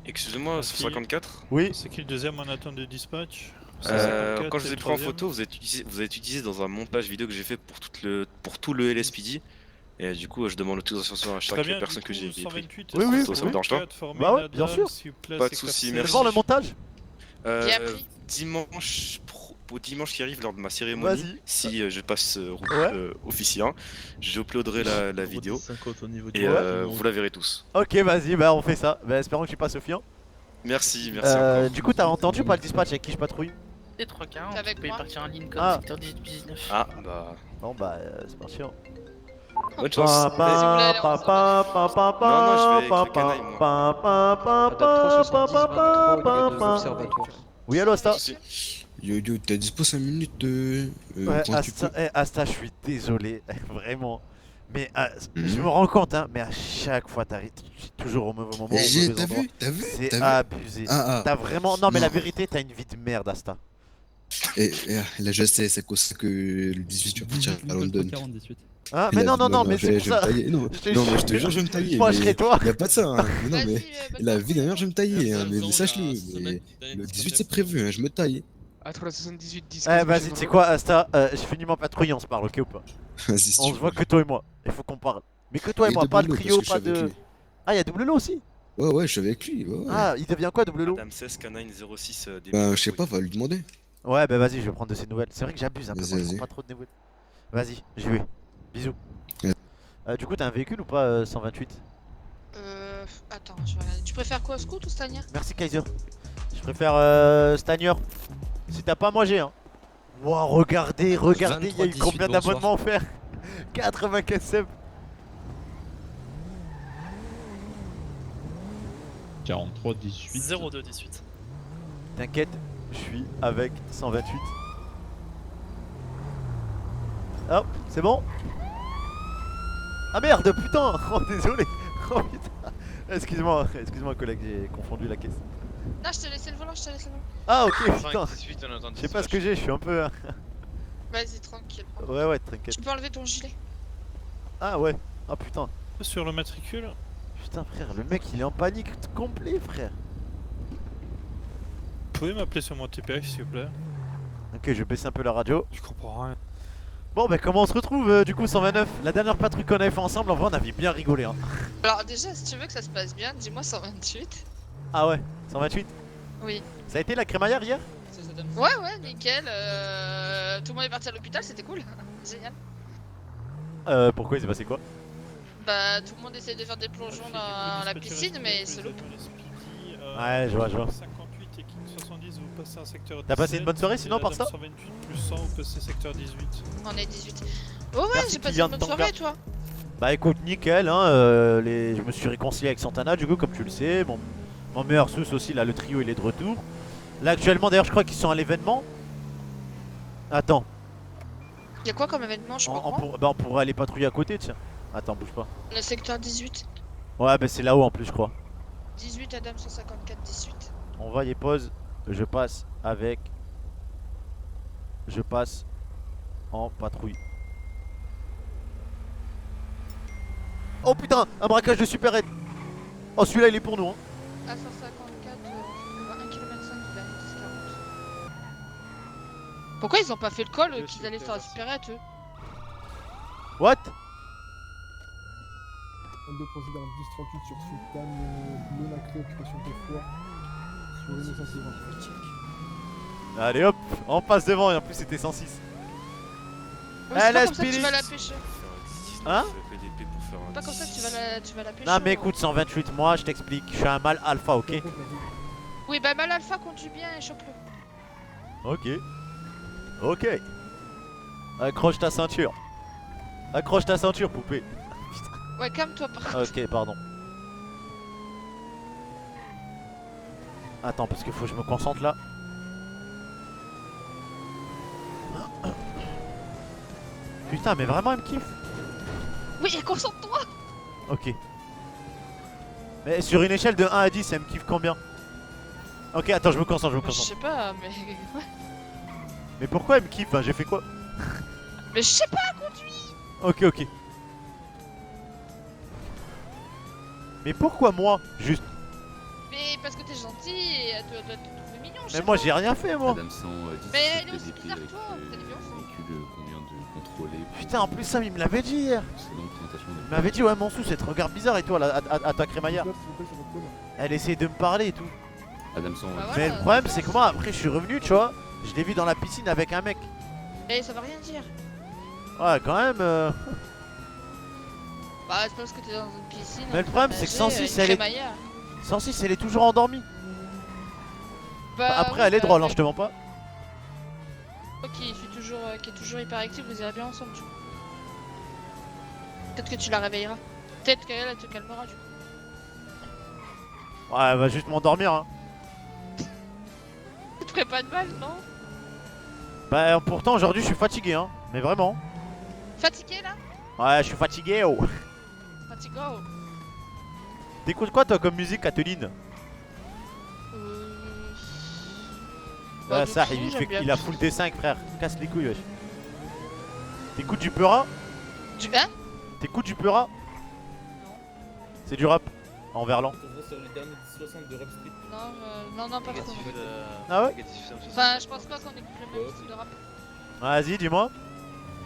Excusez-moi, 154. Oui. C'est qui le deuxième en attente de dispatch? Quand je vous ai pris en photo, vous êtes utilisé dans un montage vidéo que j'ai fait pour tout le LSPD. Et du coup, je demande l'autorisation à chaque personne que j'ai pris. Oui, ça me dérange pas. Bah ouais, bien sûr. Pas de soucis, merci. Voir le montage Dimanche qui arrive lors de ma cérémonie, si je passe officier 1, je uploaderai la vidéo et vous la verrez tous. Ok, vas-y, bah on fait ça. Bah espérons que tu passes Sophie. Merci encore. Du coup, t'as entendu pas le dispatch avec qui je patrouille? C'est 340, tu peux y partir en ligne comme Ah. secteur 18-19. Ah bah. Bon bah, c'est parti. Bonne chance. Non, je vais avec le canaille, moi. Oui, allo Asta. Yo, t'as dispo 5 minutes Ouais, quand tu peux. Asta, je suis désolé, vraiment. Mais je me rends compte, hein, mais à chaque fois, t'arrives toujours au mauvais moment. T'as vu C'est abusé. T'as vraiment. Non, mais la vérité, t'as une vie de merde, Asta. Et là, je sais, c'est pour ça que le 18, tu vas partir à London. Ah, mais non, mais c'est pour ça. Non, mais je te jure, je vais me tailler. Moi, je serai toi. Y'a pas de ça, hein. Mais non, mais la vie dernière, je vais me tailler, hein. Mais sache-le. Mais le 18, c'est prévu, hein. Je me taille. À 378 10. Vas-y, tu sais quoi, Asta, je finis ma patrouille, on se parle, ok ou pas? Vas-y, on se voit que toi et moi, il faut qu'on parle. Mais que toi et moi, pas le trio, pas de. Ah, y'a Double Lo aussi? Ouais, je suis avec lui. Ah, il devient quoi, Double Lo? Madame 16 Canine 06 Bah, je sais pas, va lui demander. Ouais, bah vas-y, je vais prendre de ses nouvelles. C'est vrai que j'abuse un peu, moi, je prends pas trop de nouvelles. Vas-y, j'y vais. Bisous. Du coup, t'as un véhicule ou pas, 128? Attends, je vais regarder. Tu préfères quoi, Scout ou Stania? Merci, Kaiser. Je préfère Stanier. Si t'as pas, moi j'ai un. Wow, regardez, il y a eu combien d'abonnements offerts? 95 subs. 43 18 02 18. T'inquiète, je suis avec 128. Hop, c'est bon. Ah merde, putain. Oh désolé. Oh putain. Excuse-moi collègue, j'ai confondu la caisse. Non, je t'ai laissé le volant, je t'ai laissé le volant. Ah ok, 5, putain. 18, on entend Je sais pas ce que j'ai, je suis un peu... Vas-y, tranquille. Ouais, t'inquiète. Tu peux enlever ton gilet. Ah ouais, ah putain. Sur le matricule. Putain frère, le mec il est en panique complet frère. Vous pouvez m'appeler sur mon TPH s'il vous plaît? Ok, je vais baisser un peu la radio. Je comprends rien. Bon bah comment on se retrouve du coup 129? La dernière patrouille qu'on avait fait ensemble, en vrai on avait bien rigolé hein. Alors déjà, si tu veux que ça se passe bien, dis-moi 128. Ah ouais, 128? Oui. Ça a été la crémaillère hier? Ouais, nickel. Tout le monde est parti à l'hôpital, c'était cool. Génial. Pourquoi il s'est passé quoi? Bah, tout le monde essaye de faire des plongeons dans la piscine, mais c'est loupe. Ouais, je vois. 58 et King 70, vous passez un secteur 17. T'as passé une bonne soirée sinon par ça? 128 plus 100, vous passez secteur 18. On est 18. Oh ouais, Merci j'ai passé Kylian une bonne Tanga. soirée, toi. Bah écoute, nickel hein, je me suis réconcilié avec Santana du coup comme tu le sais. Mon meilleur sous aussi là, le trio il est de retour. Là actuellement d'ailleurs je crois qu'ils sont à l'événement. Attends. Y'a quoi comme événement, je comprends? Bah on pourrait aller patrouiller à côté tiens. Attends, bouge pas. Le secteur 18. Ouais bah c'est là-haut en plus je crois. 18 Adam 154 18. On va y pause. Je passe en patrouille. Oh putain, un braquage de super aide. Oh celui-là il est pour nous hein. À 154, on va 1 km 5 de la 1040. Pourquoi ils ont pas fait le call qu'ils allaient faire la supérette eux? What? On doit procéder en 1038 sur Sultan, non occupation de foi sur une 120. Allez hop, on passe devant et en plus c'était 106. Ouais, c'est pas comme ça que tu vas la pêcher. Hein? Pas comme ça que tu vas la pêcher. Non mais écoute 128, moi je t'explique, je suis un mâle alpha, ok? Oui bah mal alpha conduit bien et chope-le. Ok. Accroche ta ceinture. Accroche ta ceinture poupée. Ouais, calme-toi par contre. Ok, pardon. Attends, parce qu'il faut que je me concentre là. Putain, mais vraiment, elle me kiffe. Oui, concentre-toi. Ok. Mais sur une échelle de 1 à 10, elle me kiffe combien? Ok, attends, je me concentre, Je sais pas, mais. Ouais. Mais pourquoi elle me kiffe? J'ai fait quoi? Mais je sais pas, conduis. Ok. Mais pourquoi moi? Juste. Mais parce que t'es gentil et elle doit te trouver mignon. Mais moi j'ai rien fait moi. Mais elle est aussi bizarre que toi, t'as des Putain, en plus ça il me l'avait dit hier. Il m'avait dit ouais mon sous, elle te regarde bizarre et toi là, à ta crémaillère. Elle essaie de me parler et tout. Mais le problème c'est que moi après je suis revenu tu vois. Je l'ai vu dans la piscine avec un mec. Mais ça veut rien dire. Ouais quand même Bah c'est parce que t'es dans une piscine. Mais le problème c'est que 106 elle est... 106 elle est toujours endormie. Bah, après oui, elle est bah, drôle hein, je te mens pas. Qui est toujours hyper active, vous irez bien ensemble du coup. Peut-être que tu la réveilleras. Peut-être qu'elle te calmera du coup. Ouais elle va juste m'endormir hein. Tu te ferais pas de mal non? Bah pourtant aujourd'hui je suis fatigué hein. Mais vraiment. Fatigué là? Ouais je suis fatigué oh. Fatigué. T'écoutes quoi toi comme musique Cateline? Bah, ça tout, il a full D5 frère, casse les couilles wesh. T'écoutes du Peura? Du hein? T'écoutes du Peura? C'est du rap en verlan. Sur le dernier 60 de Rap Street. Non, pas trop. Ah ouais? Enfin, je pense pas qu'on écoute le même style de rap. Vas-y dis-moi.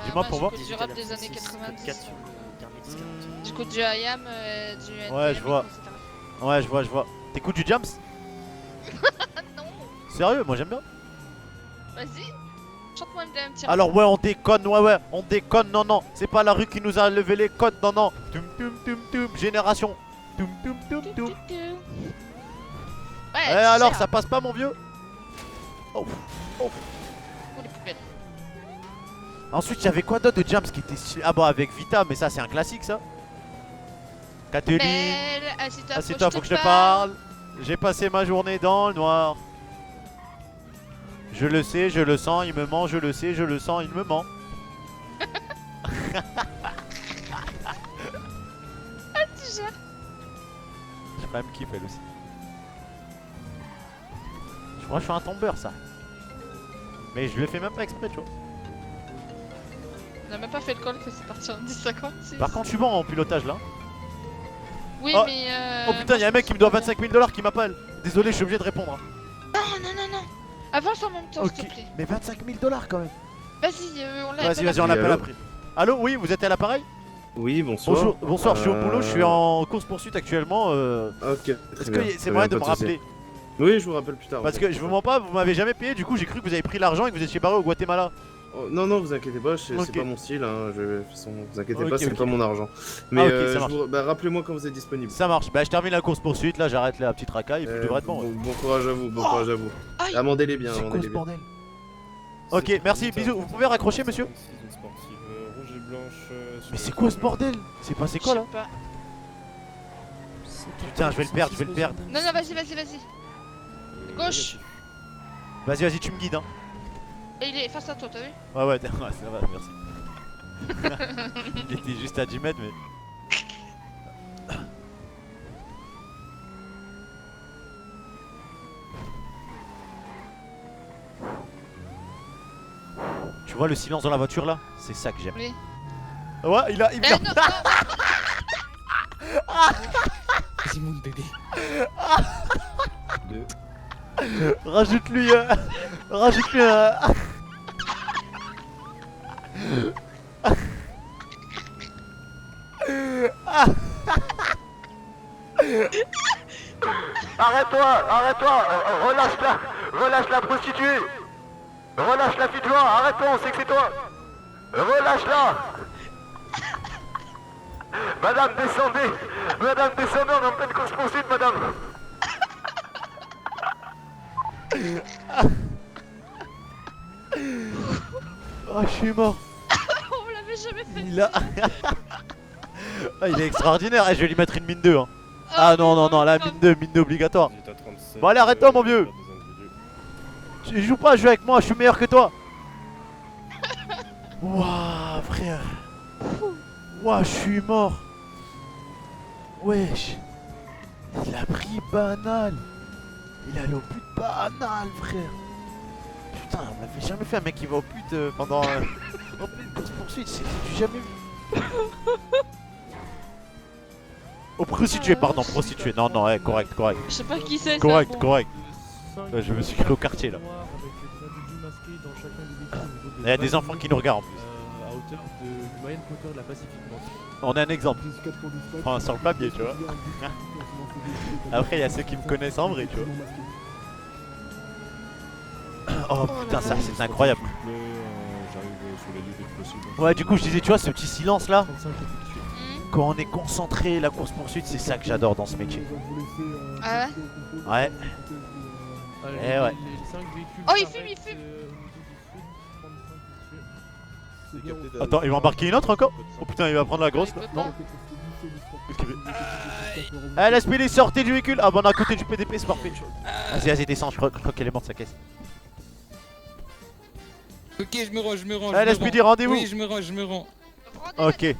Dis-moi pour voir. J'écoute du rap des années 90. J'écoute du IAM, du NTM, Ouais je vois. etc. Ouais je vois. T'écoutes du Jams? Non. Sérieux moi j'aime bien. Vas-y. Chante-moi un petit Alors ouais on déconne, on déconne, non, c'est pas la rue qui nous a levé les codes, non. Tum tum tum tum, génération. Tum tum tum tum. Ouais, eh alors ça passe pas mon vieux? Oh. les poubelles. Ensuite y'avait quoi d'autre de Jams qui était stylé? Ah bah avec Vita, mais ça c'est un classique ça. Cateline, assieds-toi faut que je te parle. J'ai passé ma journée dans le noir. Je le sais, je le sens, il me ment, je le sais, je le sens, il me ment. Ah, tu gères. Je ferais me kiffe elle aussi. Je crois que je suis un tombeur ça. Mais je le fais même pas exprès tu vois. On a même pas fait le call que c'est parti en 10,56. Par contre je suis bon en pilotage là. Oui Oh. mais Oh putain y'a un mec qui me doit 25 000 $ qui m'appelle. Désolé je suis obligé de répondre. Non non non non. Avance en même temps s'il te plaît. Mais 25 000 $ quand même. Vas-y on l'a. Vas-y on l'appelle après. Allô oui vous êtes à l'appareil? Oui bonsoir. Bonjour, bonsoir je suis au boulot, je suis en course poursuite actuellement. Ok. Est-ce que c'est moyen de me rappeler? Oui je vous rappelle plus tard. Parce que je vous mens pas, vous m'avez jamais payé, du coup j'ai cru que vous avez pris l'argent et que vous étiez barré au Guatemala. Oh, non non vous inquiétez pas, c'est Ok. pas mon style, hein. De toute façon, vous inquiétez Ok, pas, c'est ok. pas mon argent. Mais Ah, ok, ça marche. rappelez-moi quand vous êtes disponible. Ça marche, bah je termine la course poursuite, là j'arrête la petite racaille et puis je devrais être bon. Bon courage à vous, bon courage à vous. Amendez-les bien, C'est quoi amendez-les ce bien. bordel? Ok, merci, bisous. Vous pouvez raccrocher, monsieur? Rouge et blanche. Mais c'est quoi ce bordel? C'est passé quoi là? Putain, je vais le perdre, je vais le perdre. Non non vas-y. Gauche. Vas-y, tu me guides, hein. Et il est face à toi, t'as vu? Ouais, ouais, ça va, merci. Il était juste à 10 mètres, mais. Tu vois le silence dans la voiture là? C'est ça que j'aime. Oui. Ouais, il a. Eh, non, Vas-y, mon bébé. Rajoute-lui rajoute-lui un. Arrête-toi, relâche la prostituée, relâche la fille de loi, arrête-toi, on sait que c'est toi, relâche-la. Madame, descendez, on est en pleine course poursuite, madame. Oh, je suis mort. On me l'avait jamais fait. Il a. Ah, il est extraordinaire, je vais lui mettre une mine 2 hein. Ah non, la mine 2 obligatoire. Bon allez, arrête-toi mon vieux. Tu joues pas à jouer avec moi, je suis meilleur que toi. Wouah frère. Wouah, je suis mort. Wesh. Il a pris banal. Il est allé au pute banal frère. Putain, on l'a jamais fait un mec qui va au pute pendant en pleine course poursuite, c'est du jamais vu. Oh, prostituée, pardon, prostituée. Non, ouais, correct. Je sais pas qui c'est. Correct. Ouais, je me suis cru au quartier là. Il y a des enfants qui nous regardent en plus. À hauteur du moyenne hauteur de la Pacific Bank. On a un exemple. Enfin, sur le papier, tu vois. Après, il y a ceux qui me connaissent en vrai, tu vois. Oh putain, ça c'est incroyable. Ouais, du coup, je disais, tu vois, ce petit silence là. Quand on est concentré, la course poursuite, c'est ça que j'adore dans ce métier. Ah ouais? Eh ouais. Oh, il fume. Attends, il va embarquer une autre encore? Oh putain, il va prendre la grosse là? Non? Eh, l'SPD, sortez du véhicule! Ah, bah on est à côté du PDP, c'est parfait. Vas-y, descends, je crois qu'elle est morte sa caisse. Ok, je me rends. Eh, l'SPD, rendez-vous! Oui, je me rends. Ok.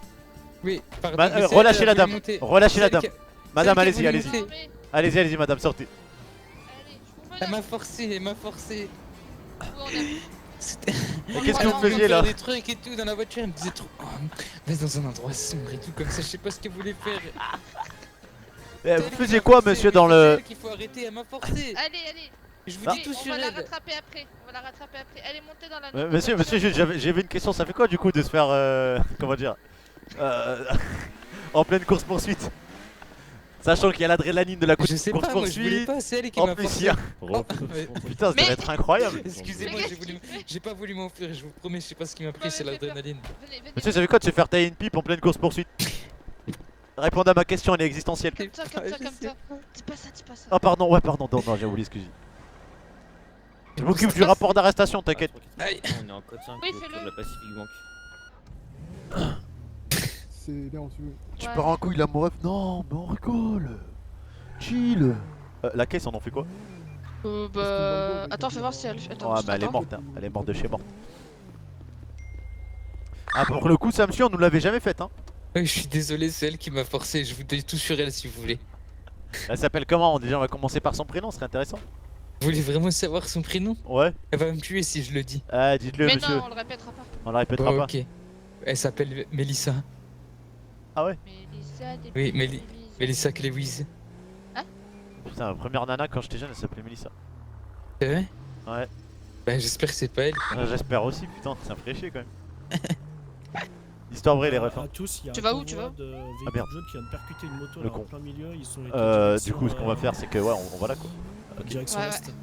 Oui, pardon. Relâchez la dame. Madame, allez-y. monter. Allez-y, madame, sortez. Elle m'a forcé. Qu'est-ce que vous faisiez là? Des trucs et tout dans la voiture, elle me disait trop. Oh, va dans un endroit sombre et tout comme ça, je sais pas ce qu'elle voulait faire. Vous faisiez quoi, monsieur, dans le. Il faut arrêter, elle m'a forcé. Allez. Je vous dis tout sur elle. On va la rattraper après. Elle est montée dans la. Monsieur, j'avais une question, ça fait quoi du coup de se faire. Comment dire en pleine course poursuite? Sachant qu'il y a l'adrénaline de la course poursuite. Moi, je voulais pas, c'est elle qui en m'a plus, forcé. il y a... Putain, ça devrait être incroyable. Excusez-moi, j'ai pas voulu m'enfuir, je vous promets, je sais pas ce qui m'a pris, c'est l'adrénaline. Monsieur, ça fait quoi de se faire tailler une pipe en pleine course poursuite? Répondez à ma question, elle est existentielle. Comme ça. Dis pas ça. Ah pardon, non, j'ai oublié, excusez. Je m'occupe du rapport d'arrestation, t'inquiète. On est en code 5 Oui, autour fais-le. de la Pacific Bank. C'est bien reçu. Tu pars en couille la meuf? Non, mais on rigole. Chill. La caisse, on en fait quoi? Bah. Attends, fais voir si elle. Attends, Ouais, mais elle est morte, hein. Elle est morte de chez morte. Ah, pour le coup, ça me suit, on nous l'avait jamais faite, hein. Ouais, je suis désolé, c'est elle qui m'a forcé. Je vous donne tout sur elle si vous voulez. Elle s'appelle comment? Déjà, on va commencer par son prénom, ce serait intéressant. Vous voulez vraiment savoir son prénom? Ouais. Elle va me tuer si je le dis. Ah, dites-le, Mais monsieur. non, on le répétera pas. On le répétera pas. Ok. Elle s'appelle Mélissa. Ah ouais? Oui, Mélissa Clewis. Putain, la première nana quand j'étais jeune, elle s'appelait Mélissa. C'est vrai? Ouais. Bah, j'espère que c'est pas elle. J'espère aussi, putain, ça me ferait chier quand même. Histoire vraie, les refs. hein. Tu vas où, tu vas où? Ah merde. Jaune qui vient de percuter une moto Le là, con. en plein milieu, ils sont Du coup, ce qu'on va faire, c'est que ouais, on va là quoi. direction Ouais, est. ouais.